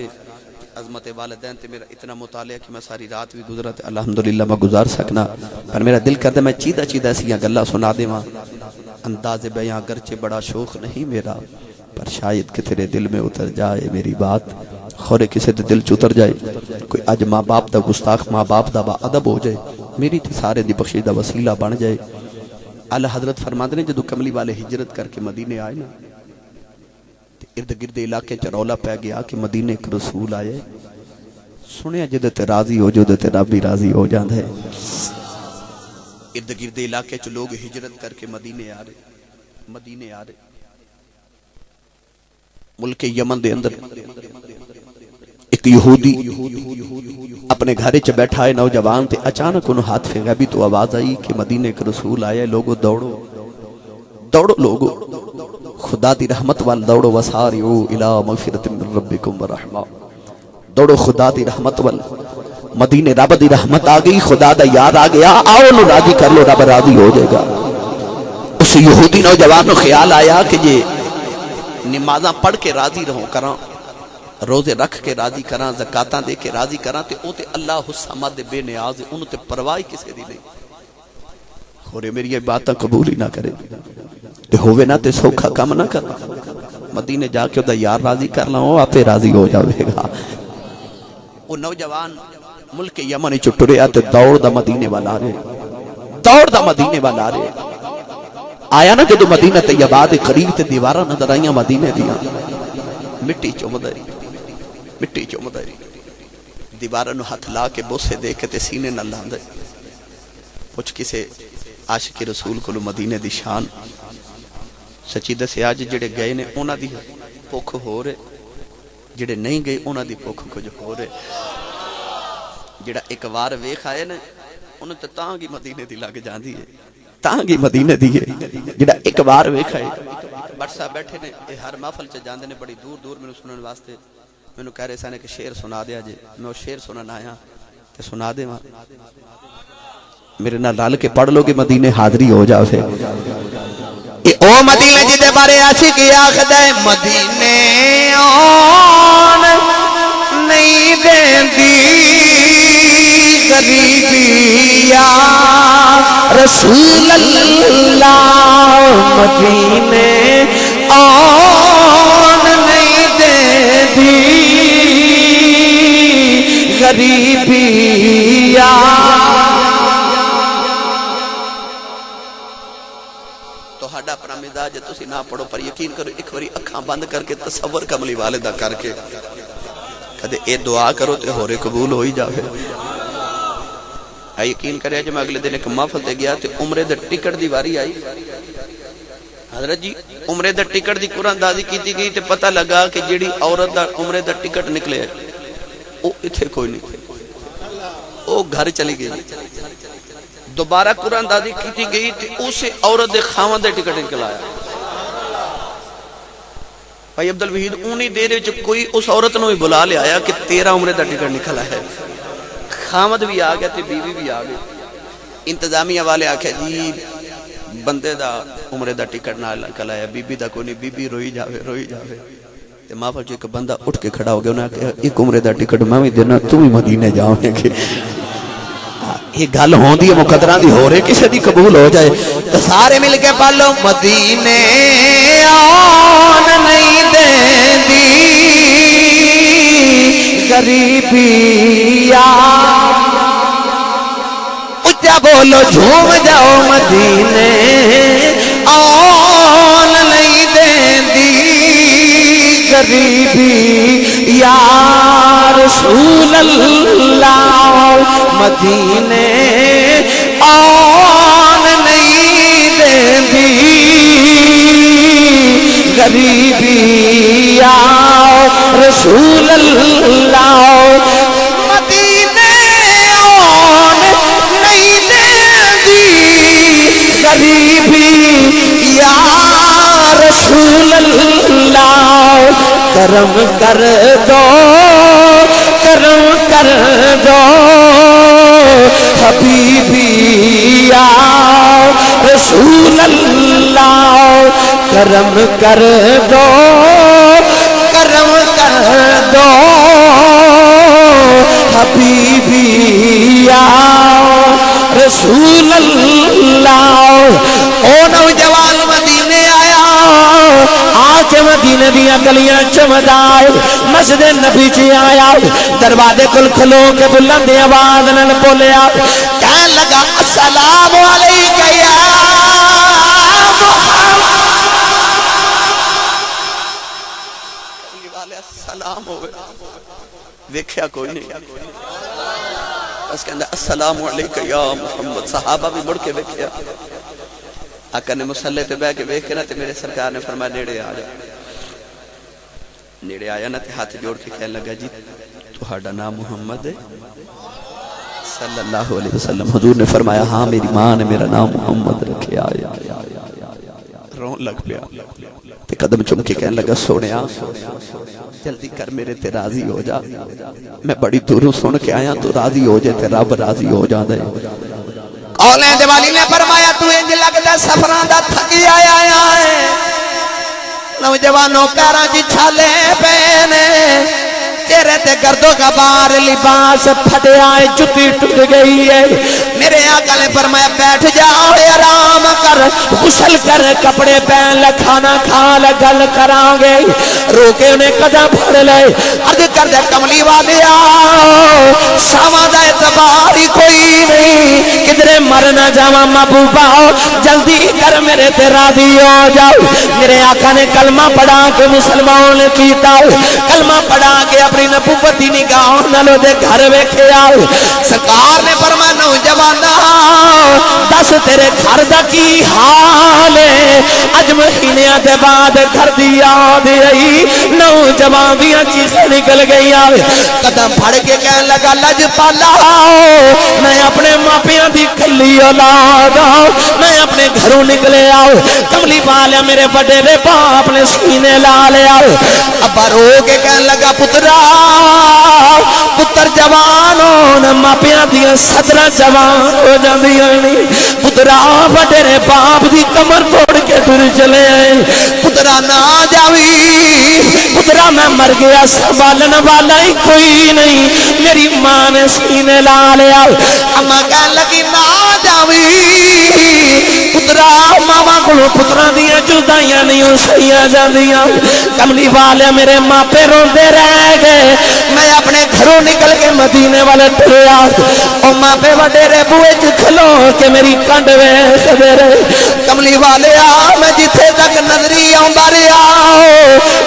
عظمت والدین تے میرا اتنا مطالعہ کہ میں ساری رات بھی گزرا تے الحمدللہ میں گزار سکنا پر میرا دل کردا میں چیدہ ایسیاں گلاں سنا دیواں انداز بیاں اگرچہ بڑا شوق نہیں میرا، پر شاید کہ تیرے دل میں اتر جائے میری بات، خورے کسے دے دل چ اتر جائے، کوئی اج ماں باپ دا گستاخ ماں باپ دا با ادب ہو جائے، میری تے سارے دی بخشش دا وسیلہ بن جائے۔ اعلی حضرت فرماتے ہیں جدو کملی والے ہجرت کر کے مدینے آئے نا، ارد گرد علاقے چ رولا پہ گیا کہ مدینے ایک رسول آئے، سنیا جدے تے راضی ہو جو تے رب بھی راضی ہو جاندہ ہے۔ ارد گرد علاقے چ لوگ ہجرت کر کے مدینے آ رہے، ملک یمن دے اندر ایک یہودی اپنے گھرے چ بیٹھا ہے نوجوان تے اچانک انہوں ہاتھ پہ غیبی تو آواز آئی کہ مدینے ایک رسول آیا ہے، لوگو دوڑو لوگو خدا دی رحمت وال دوڑو، وسارعو الی مغفرت من ربکم ورحمہ، دوڑو خدا دی رحمت وال، مدینے رب دی رحمت آ گئی، خدا دا یاد آ گیا، آؤ انہوں راضی کر لو، رب راضی ہو جائے گا۔ اس یہودی نوجوان کو خیال آیا کہ یہ نمازاں پڑھ کے راضی رہوں کراں، روزے رکھ کے راضی کراں، زکاتاں دے کے راضی کراں، تے او تے اللہ الصمد بے نیاز، انہوں تے پرواہ کسے دی نہیں، خورے میری یہ باتاں قبول ہی نہ کرے تے ہووے نہ تے سوکھا کم نہ کر، مدینے جا کے دا یار راضی کر لاں، وہ آپے راضی ہو جاوے گا۔ وہ نوجوان ملک یمن چٹرے آتے دوڑ دا مدینے والا رہے، آیا نا جدو مدینہ طیبہ دے قریب تے دیوارہ نظر آئیاں مدینے دیاں، مٹی چومداری دیوارہ نو ہاتھ لا کے بوسے دے کے تے سینے نہ لاندے، پوچھ کسے عاشق رسول کو مدینے دی شان، سچی دسے آج جڑے گئے نے اونا دی پوکھ ہو رہے، جڑے نہیں گئے اونا دی پوکھ کچھ ہو رہے، جڑا ایک وار ویخ آئے نا انہوں تے تانگی مدینے دی لگ جاندی ہے، تانگی مدینے دی ہے، جڑا ایک وار ویخ آئے۔ بٹ صاحب بیٹھے نے ہر محفل چ جاندے نے بڑی دور میں سنن واسطے، میں کہہ رہے سانے کہ شعر سنا دیا جے، میں وہ شعر سنن آیا تے سنا دے وہاں، میرے نہ لال کے پڑھ لو گے مدینے حاضری ہو جاوے۔ او مدینے جدے بارے عاشق آخد ہے، مدینے آن نہیں دیندی غریبی یا رسول اللہ، مدینے آن نہیں دیندی غریبی یا تہاڈا اپنا مزاج ہے، تسی نہ پڑھو، پر یقین کرو ایک باری اکھاں بند کر کے تصور کملی والدہ کر کے کدے اے دعا کرو تے ہورے قبول ہوئی جاوے۔ یقین کرے جب میں اگلے دن ایک محفل تے گیا تے عمرے دا ٹکٹ دی واری آئی، حضرت جی عمرے دا ٹکٹ دی قرآن دازی کیتی گئی تے پتہ لگا کہ جیڑی عورت دا عمرے دا ٹکٹ نکلے ہے او اتھے کوئی نہیں، او گھر چلی گئی، دوبارہ قرآن دازی کیتی گئی تے اسے عورت دے خاوند دے ٹکٹ نکل آیا۔ بھائی عبدالوحید اونی دیر وچ کوئی اس عورت نو بھی بلا لے آیا کہ تیرا عمرے دا ٹکٹ نکلا ہے، خامد بھی آ گیا تے بیوی بھی آ گئی، انتظامیہ والے آکھے جی بندے دا عمرے دا ٹکٹ نہ نکل آیا، بی بی دا کوئی نہیں، بی بی روئی جاوے تے محفل جو ایک بندہ اٹھ کے کھڑا ہو گیا، انہوں نے کہا ایک عمرے دا ٹکٹ میں بھی دینا، تم ہی مدینے جاؤں گے، یہ گل ہوں دی مقدرہ دی ہو رہے کسے دی قبول ہو جائے تو سارے مل کے پالو، مدینے آن نہیں دیندی غریبی یا، اچھا بولو جھوم جاؤ، مدینے آن نہیں دیندی غریبی یا رسول اللہ، مدینے آن نہیں دیندی غریبی یا رسول اللہ، مدینے آن نہیں دیندی غریبی یا رسول اللہ، کرم کر دو حبیبی یا رسول اللہ، کرم کر دو حبیبی یا رسول اللہ۔ او نوجوان دیاں گلیاں چمدا ہے مسجد نبی چ آیا دروازے کول کھلو کے بلند آواز نال بولیا کہنے لگا السلام علیک یا سلام ہوئے ویکھیا کوئی نہیں بس کہندہ السلام علیکہ یا محمد صحابہ بھی مڑ کے ویکھیا آقا نے مسلح پہ بہ کے ویکھے نا تے میرے سرکار نے فرمایا نیڑے آ جا نیڑے آیا نا تے ہاتھ جوڑ کے کہنے لگا جی تہاڈا نام محمد ہے صلی اللہ علیہ وسلم حضور نے فرمایا ہاں میری ماں نے میرا نام محمد رکھے آیا رون لگ پیا تے قدم چم کے کہنے لگا سونیا جلدی کر میرے تے راضی ہو جا میں بڑی دوروں سن کے آیا تو راضی ہو جائے تے رب راضی ہو جا دے قولیں دیوالی نے فرمایا تو انج لگدا سفراں دا تھکی آیا ہے نوجوانوں پیراں چ چھالے پے نے تیرے تے گرد و غبار لباس پھٹیا ہے جُتی ٹوٹ گئی ہے میرے آقا نے فرمایا بیٹھ جاؤ آرام کر غسل کر کپڑے پہن لے کھانا کھا لے گل کران گے روکے انہیں قدم پھڑ لے عرض کر دے کملی والے آؤ ساواں دا اعتبار ہی کوئی نہیں کدھرے مر نہ جاواں محبوبا جلدی کر میرے تے راضی ہو جاؤ میرے آقا نے کلمہ پڑھا کے مسلمانوں نے کیتا کلمہ پڑھا کے اپنی نبوتی نگاہوں نالو دے گھر ویکھے آؤ سرکار نے فرمایا نوجوانا دس تیرے گھر دا کی حال ہے اج مہینیاں دے بعد گھر دی یاد آئی نوجوان دیاں چیزیں نکل گئی آئے قدم پھڑ کے کہنے لگا لج پالا میں اپنے ماپیاں دی کھلی اولاد میں اپنے گھروں نکلے آؤ کملی والا میرے بڑے رے باپ نے سینے لا لے آؤ ابا رو کے کہنے لگا پترا پتر جوان ہونا ماپیاں دیا صدرہ جوان ہو جاندیاں نہیں پترا بڑے باپ دی کمر توڑ کے پھر چلے آئے پترا نہ جاوی پترا میں مر گیا سنبھالن والا ہی کوئی نہیں میری ماں نے سینے لا لیا اما کہنے لگی نہ جاوی پترا ماما کو پترا دیا جدائیاں نہیں ہو سہیاں جاندیاں کملی والے میرے ماں پہ روندے رہ گئے میں اپنے گھروں نکل کے مدینے والے ٹریا او ماں پہ وڈیرے بوئے چ کھلو کہ میری کنڈ ویکھ دے رہے کملی والے آ میں جتھے تک نظری آوندا رہیا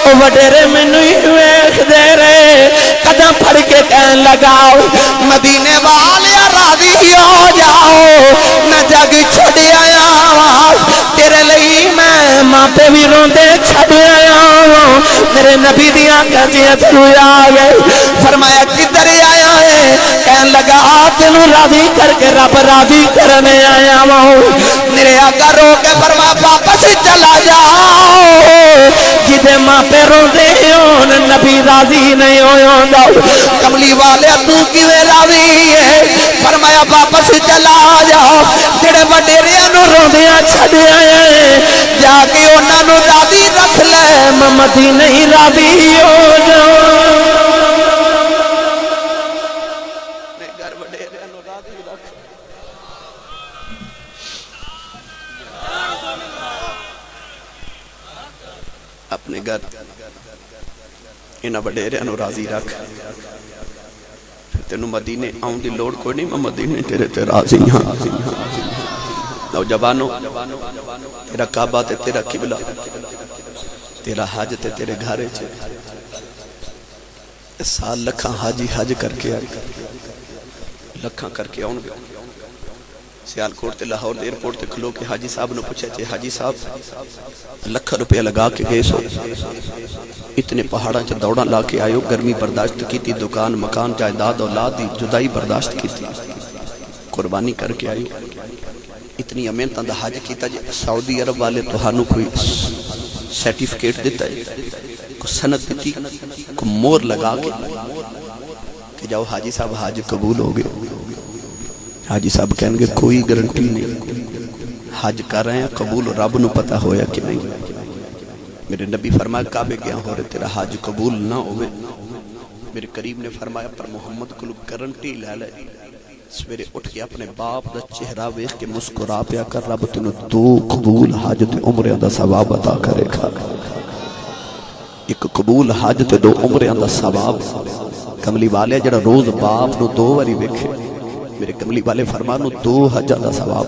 او وڈیرے مینوں ہی ویکھ دے رہے قدم پھڑ کے کہن لگاؤ مدینے والے راضی ہو جاؤ میں جگ چھڈ آیا تیرے لئی میں ماں پہ بھی روندے چھڈ آیا میرے نبی دیاں گجیاں تھرو آ گئے فرمایا کدھر آیا ہے کہن لگا تینوں راضی کر کے رب راضی کرنے آیا ہوں میرے آقا رو کے فرمایا واپس چلا جاؤ جدے ماں پہ روندے ہون نبی راضی نہیں ہویا کملی والے تو کیویں راضی ہے فرمایا واپس چلا جاؤ جڑے وڈیریاں نوں روندیاں چھڈ آئے جا کے انہاں نوں راضی رکھ لے مدی نہیں راضی ہو جاؤ اپنے گھر انہاں وڈیریاں نوں راضی رکھ پھر تینوں مدینے آؤں دی لوڑ کوئی نہیں میں مدینے تیرے تے راضی ہاں نوجوانوں تیرا کعبہ تے تیرا قبلہ تیرا حج تے تیرے گھرے چھے سال لکھاں حاجی حج کر کے آئے لکھاں کر کے آؤں گے سیال کوٹ تے لاہور دے ایئرپورٹ تے کھلو کے حاجی صاحب نے پوچھے چھے حاجی صاحب لکھا روپیہ لگا کے گئے سو اتنے پہاڑاں چا دوڑاں لا کے آئے ہو گرمی برداشت کی تھی دکان مکان جائیداد اولاد دی جدائی برداشت کی تھی قربانی کر کے آئے ہو اتنی امینتاں دا حج کیتا جی سعودی عرب والے تو ہانو کوئی سیٹیفکیٹ دیتا ہے کوئی سند دیتی کوئی مور لگا کے کہ جاؤ حاجی صاحب حج قبول ہو گئے حاجی صاحب کہیں گے کوئی گارنٹی نہیں حج کر رہے ہیں قبول رب نو پتہ ہویا کہ نہیں میرے نبی فرمایا کعبے گیا ہو رہے تیرا حج قبول نہ ہوئے میرے قریب نے فرمایا پر محمد کو گارنٹی لے لے سویرے اٹھ کے اپنے باپ دا چہرہ ویکھ کے مسکرا پیا کر رب تینوں 2 قبول حج تے عمرے دا ثواب عطا کرے گا ایک قبول حج تے 2 عمریاں دا ثواب. کملی والے جڑا روز باپ نو 2 واری ویکھے میرے کملی والے فرمان 2 حجاں دا ثواب.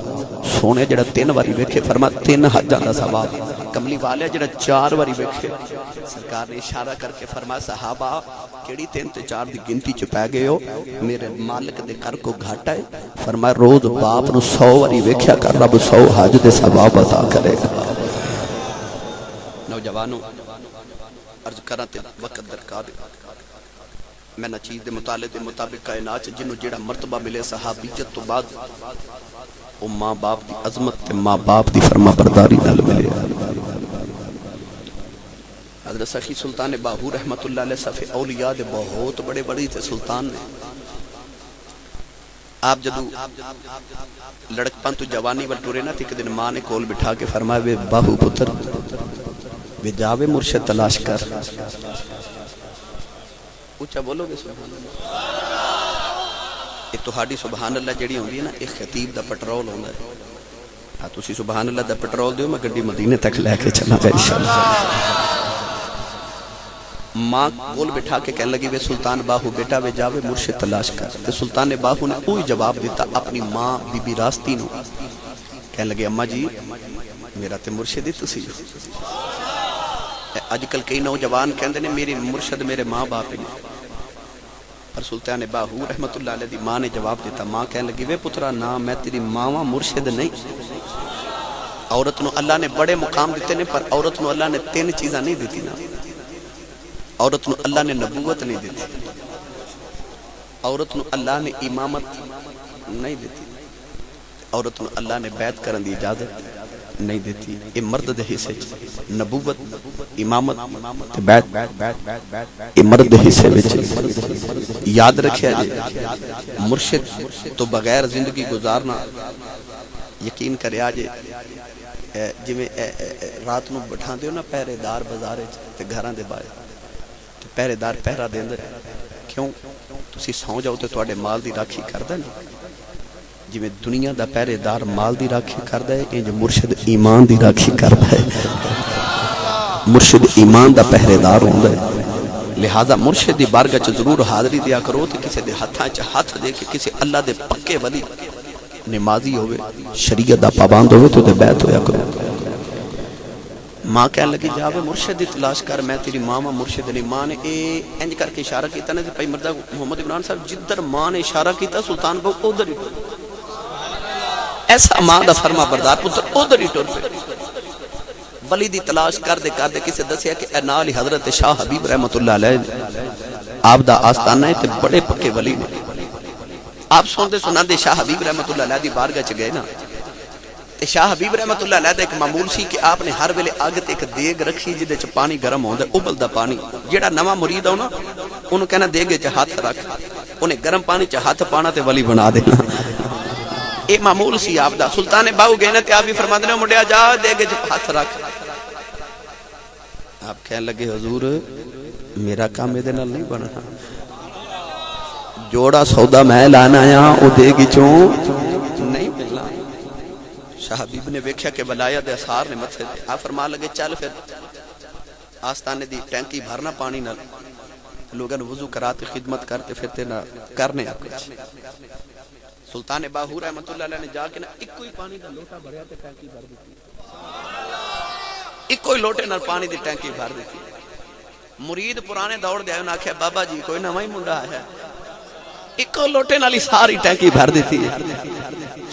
سونے جڑا 3 واری ویکھے فرما 3 حجاں دا ثواب. کملی والے جڑا 4 واری ویکھے سرکار نے اشارہ کر کے فرمایا صحابہ کیڑی 3 تے 4 دی گنتی چ پے گئے ہو میرے مالک دے کر کو گھاٹا ہے. فرمایا روز باپ نو 100 واری ویکھیا کر رب 100 حج دے ثواب عطا کرے گا. نوجوانوں عرض کراں تے وقت درکار میں نہ چیز دے مطالعے دے مطابق کائنات جنوں جیڑا مرتبہ ملے صحابیت تو بعد او ماں باپ دی عظمت تے ماں باپ دی فرما برداری نال ملے. حضرت سخی سلطان باہو رحمت اللہ علیہ صفی اولیاء دے بہت بڑے بڑی تے سلطان نے. آپ جدو لڑک پن تو جوانی ول ٹرے نا تے ایک دن ماں نے کول بٹھا کے فرمایا وے باہو پتر وے جاوے مرشد تلاش کر. اونچا بولو گے سبحان اللہ. یہ تہاڈی سبحان اللہ جڑی ہوندی ہے نا ایک خطیب دا پٹرول ہوندا ہے. ہاں تسی سبحان اللہ دا پٹرول دیو میں گڈی مدینے تک لے کے چلا گا انشاءاللہ. ماں کول بٹھا کے کہنے لگی وے سلطان باہو بیٹا وے جاوے مرشد تلاش کر. تے سلطان باہو نے کوئی جواب دیتا اپنی ماں بی بی راستی نو. کہنے لگے اماں جی میرا تے مرشد ہی تسی. اج کل کئی نوجوان کہندے نے میری مرشد میرے ماں باپ ہیں. پر سلطان باہو رحمت اللہ علیہ دی ماں نے جواب دیتا. ماں کہنے لگی وے پترا نا میں تیری ماں مرشد نہیں. عورت نو اللہ نے بڑے مقام دیتے نے پر عورت نو اللہ نے 3 چیزاں نہیں دیتی نا. عورت نو اللہ نے نبوت نہیں دیتی. عورت نو اللہ نے امامت نہیں دیتی. عورت نو اللہ نے بیعت کرن دی اجازت نہیں دیتی. یہ مرد دے حصے نبوت امامت تے بیعت یہ مرد دے حصے وچ. یاد رکھیا جی مرشد تو بغیر زندگی گزارنا یقین کریا جی جویں رات نو بٹھاندے ہو نا پہرے دار بازار وچ تے گھراں دے باہر تے پہرے دار پہرا دیندے کیوں تسی سو جاؤ تے تواڈے مال دی راکھی کردا نہیں. جویں دنیا دا پہرے دار مال دی راکھی کردا ہے انج مرشد ایمان دی راکھی کردا ہے. مرشد ایمان دا پہرے دار ہوندا ہے. لہذا مرشد دی بارگاہ چ ضرور حاضری دیا کرو تے کسے دے ہتھاں چ ہاتھ دے کے کسے اللہ دے پکے ولی نمازی ہوئے شریعت دا پابند ہوئے تو دے بیعت ہویا کرو. ماں کہنے لگی جاوے مرشد دی تلاش کر میں تیری ماں مرشد نہیں. ماں نے انج کر کے اشارہ کیتا نا تے بھائی مرزا محمد عمران صاحب جدھر ماں نے اشارہ کیتا سلطان بہو ادھر ہی ایسا ماں دا فرما بردار پتر ادھر ہی ٹر پے. ولی دی تلاش کر دے کسے دسیا کہ اے نال ہی حضرت شاہ حبیب رحمت اللہ علیہ آپ دا آستانہ ہے تے بڑے پکے ولی نے. آپ سوندے سناندے شاہ حبیب رحمت اللہ علیہ دی بارگاہ چ گئے نا تے شاہ حبیب رحمت اللہ علیہ دا ایک معمول سی کہ آپ نے ہر ویلے اگ تے ایک دیگ رکھی جدے چ پانی گرم ہوندا ابلدا پانی. جیڑا نواں مرید ہو نا اونوں کہنا دیگ چ ہاتھ رکھ اونے گرم پانی چ ہاتھ پانا تے ولی بنا دینا. اے معمول سی آپ دا. سلطان باہو گئے نا تے آپ بھی فرماندے نے منڈیا جا دیگ چ ہاتھ رکھ. آپ کہنے لگے حضور میرا کام دے نال نہیں بننا. جوڑا سودا میں لانا آیا او دیگ چوں نہیں ملنا. شاہ حبیب نے ویکھیا کہ ولایہ دے اثار نے متھے تے. آپ فرمان لگے چل پھر آستانے دی ٹینکی بھرنا پانی نال لوگاں نوں وضو کراتے خدمت کرتے پھرتے نہ کرنے آپ کچھ. سلطان باہو رحمت اللہ علیہ نے جا کے نا ایک ہی پانی دا لوٹا بھریا تے ٹینکی بھر دتی. ایک ہی لوٹے نال پانی دی ٹینکی بھر دتی. مرید پرانے دور دے آئے نے آکھیا بابا جی کوئی نواں ہی منڈا آیا ایک لوٹے نال ساری ٹینکی بھر دیتی.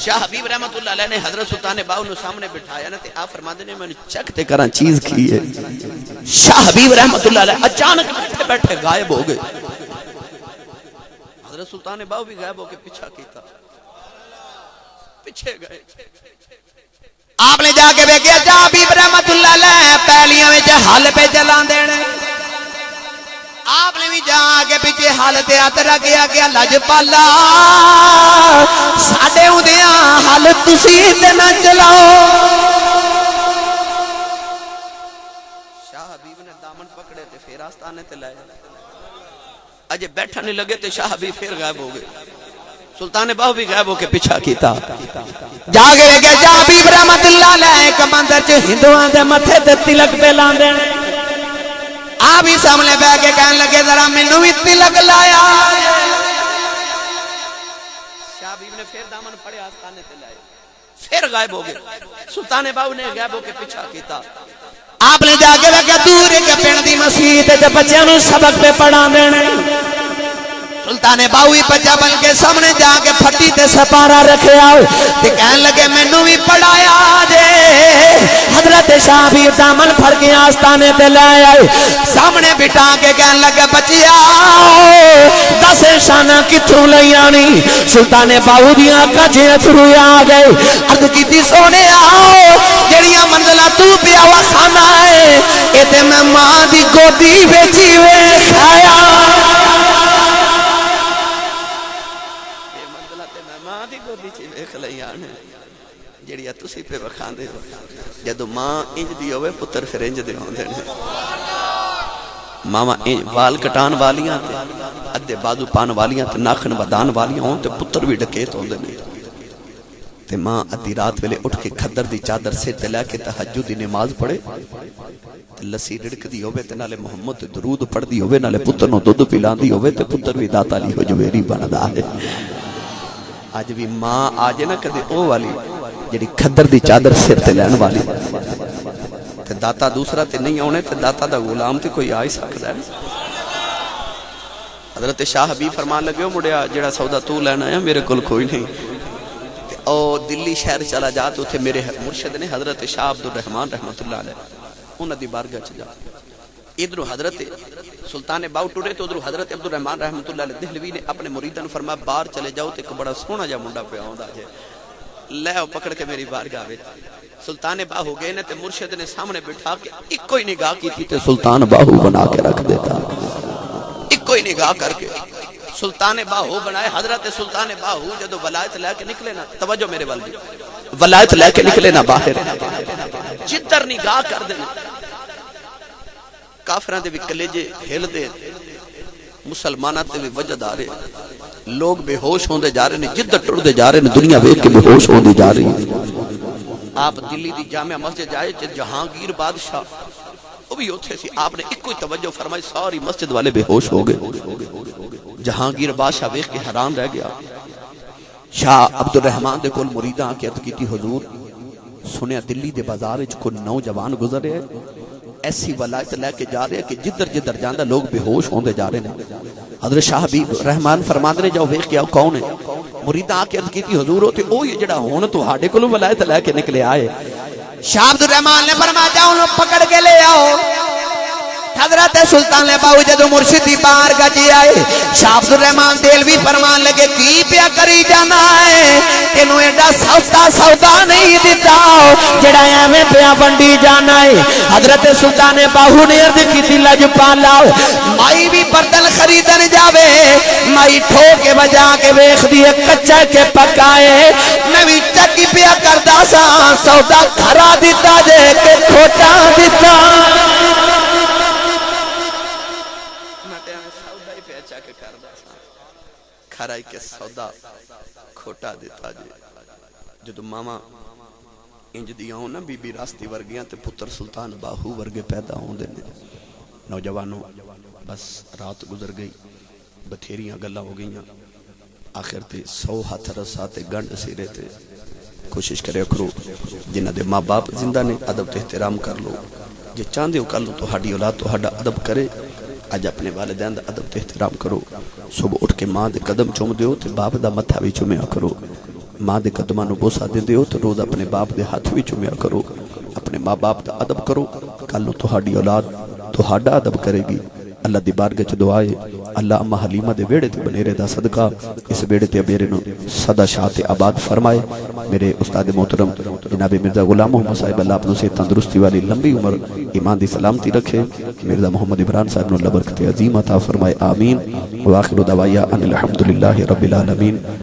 شاہ حبیب رحمت اللہ علیہ نے حضرت سلطان باہو نو سامنے بٹھایا نا تے آپ فرماندے نے میں چیک تے کراں چیز کی ہے. شاہ حبیب رحمت اللہ علیہ اچانک بیٹھے بیٹھے غائب ہو گئے. حضرت سلطان باہو بھی غائب ہو کے پیچھا کیتا پیچھے گئے. آپ نے جا کے دیکھا شاہ حبیب رحمت اللہ علیہ پہلیاں وچ حل پہ چلاندے نے. آپ نے بھی جا کے پیچھے حالت ہاتھ رکھیا کہ لج پالا ساڈے ہوندیاں حل تسی تے نہ چلاؤ. شاہ حبیب نے دامن پکڑے تے پھر آستانے تے لائے. اجے بیٹھا نہیں لگے تے شاہ حبیب پھر غائب ہو گئے. سلطان باہو بھی غائب ہو کے پیچھا کیتا. جا کے دیکھا شاہ حبیب رحمت اللہ علیہ ایک مندر چ ہندوؤں دے متھے تے تلک پہ لاندے. آپ ہی سامنے بہ کے کہنے لگے ذرا مینوں بھی تلک لایا شاہ حبیب نے پھر دامن پھڑے آستانے تے لائے پھر غائب ہو گئے سلطان باہو نے غائب ہو کے پیچھا کیتا آپ نے جا کے لگا دور کے پنڈ دی مسجد تے بچیاں نوں سبق پہ پڑھا دینے سلطان باہو ہی بچہ بن کے سامنے جا کے پھٹی تے سپارا رکھے آؤ تے کہنے لگے مینوں بھی پڑھایا دے حضرت شاہ حبیب دامن پھڑ کے آستانے تے لے آئے سامنے بٹھا کے کہنے لگے بچیا دس شانہ کتھوں لئی آنی سلطان باہو دیاں کجے اتھرو آ گئے عرض کیتی سونے آؤ جڑیاں منزلہ تو پیا وا کھانا ہے اے تے میں ماں دی گودی وچ کھایا جڑیا تسی پہ وکھان دے جدو ماں انج دی ہوئے پتر پھر انج دے ہوندے نے ماما وال کٹان والیاں تے ادھے بازو پان والیاں تے ناخن ودان والیاں ہون تے پتر بھی ڈکیت ہوندے نے تے ماں ادھی رات ویلے اٹھ کے کھدر دی چادر سے تے لے کے تہجد دی نماز پڑھے تے لسی رڑک دی ہوئے تے نالے محمد درود پڑھ دی ہوئے نالے پتر نو دودھ پلان دی ہوئے تے پتر بھی داتا لی ہو جویری بندا ہے آج بھی ماں آجے نہ کدے او والی جڑی کھدر دی چادر سر تے لین والی تے داتا دوسرا تے نہیں ہونے تے داتا دا غلام تے کوئی آئی سکتا ہے حضرت شاہ حبیب فرمان لگے ہو مڑیا جڑا سودا تو لینا ہے میرے کل کوئی نہیں او دلی شہر چلا جا تو تھے میرے مرشد نے حضرت شاہ عبد الرحمن رحمت اللہ علیہ انہ دی بارگاہ چ جا ادھر حضرت سلطان باہو ٹرے تو ادھر حضرت عبد الرحمن رحمت اللہ علیہ دہلوی نے اپنے مریدان فرمایا باہر چلے جاؤ تے ایک بڑا سونا جا منڈا پہ آؤں دا جے لے او پکڑ کے میری بارگاہ وچ سلطان باہو گئے نے تے مرشد نے سامنے بٹھا کے ایک کوئی نگاہ کی تھی تے سلطان باہو بنا کے رکھ دیتا ایک کوئی نگاہ کر کے سلطان باہو بنائے حضرت سلطان باہو جدو ولایت لے کے نکلے نا توجہ میرے والدی ولایت لے کے نکلے نا باہر جدر نگاہ کر دینا کافران دے بھی کلیجے ہل دے مسلمانہ تے بھی وجد آ رہے لوگ بے ہوش ہوندے جا رہے ہیں جدر ٹر دے جا رہے ہیں دنیا بیک کے بے ہوش ہوندے جا رہی ہیں آپ دلی دی جامعہ مسجد جائے جہانگیر بادشاہ وہ بھی ہوتے سی آپ نے ایک کوئی توجہ فرمائی ساری مسجد والے بے ہوش ہو گئے جہانگیر بادشاہ بیک کے حیران رہ گیا شاہ عبد الرحمن دے کول مریداں کی عطا کیتی حضور سنیا دلی دے بازار وچ کوئی نوجوان گزرے ہے ایسی ولایت لے کے جا رہے ہیں کہ جدر جدر جاندہ لوگ بے ہوش ہوندے جا رہے ہیں حضرت شاہ حبیب رحمان فرماندے نے جاؤ ویکھ کے آؤ کون ہے مریداں آ کے عرض کیتی حضور ہوتے او یہ جڑا ہون تو ہاڈے کولوں ولایت لے کے نکلے آئے شاہ عبد الرحمن نے فرمایا جاؤ انہوں پکڑ کے لے آؤ حضرت سلطان باہو جدو مرشدی بار گجی آئے شاہ عبد الرحمن دہلوی فرمان لگے کی پیا کری جانا ہے انہوں ایڈا سودا نہیں دیتا جڑا ایویں پیا بنڈی جانا ہے حضرت سلطان باہو نے عرض کی دل لج پالا مائی بھی بردل خریدن جاوے مائی ٹھو کے بجا کے ویکھ دیے کچا کے پکائے میں بھی چکی پیا کردا سا سودا کھرا دیتا جے کہ کھوٹا دیتا کھرائی کے سودا کھوٹا دیتا جے جدو ماما انج دیاں ہوں نا بی بی راستی ورگیاں تے پتر سلطان باہو ورگے پیدا ہوں دے نوجوانوں بس رات گزر گئی بتھیریاں گلہ ہو گئیاں آخر تے 100 ہاتھ رسا تے گنڈ سیرے تے کوشش کرے کرو جنہ دے ماں باپ زندہ نے ادب تے احترام کر لو جے چاندے ہو کر لو تو ہاڑی اولاد تو ہاڑا ادب کرے آج اپنے والدین دا ادب تے احترام کرو صبح اٹھ کے ماں دے قدم چوم دیو تے باپ دا متھا بھی چومیا کرو ماں دے قدمانو بوسا دے دیو تے روز اپنے باپ دے ہاتھ بھی چومیا کرو اپنے ماں باپ دا ادب کرو کل نو تہاڈی اولاد تہاڈا ادب کرے گی اللہ دی بارگاہ چ دعائے اللہ اما حلیمہ دے بیڑے تے بنیرے دا صدقہ اس بیڑے تے ابیرے نو صدا شاہ تے آباد فرمائے میرے استاد محترم جناب مرزا غلام محمد صاحب اللہ اپنوں سے تندرستی والی لمبی عمر ایمان دی سلامتی رکھے مرزا محمد عمران صاحب نو اللہ برکت عظیم عطا فرمائے آمین وآخر دعوایا ان الحمدللہ رب العالمین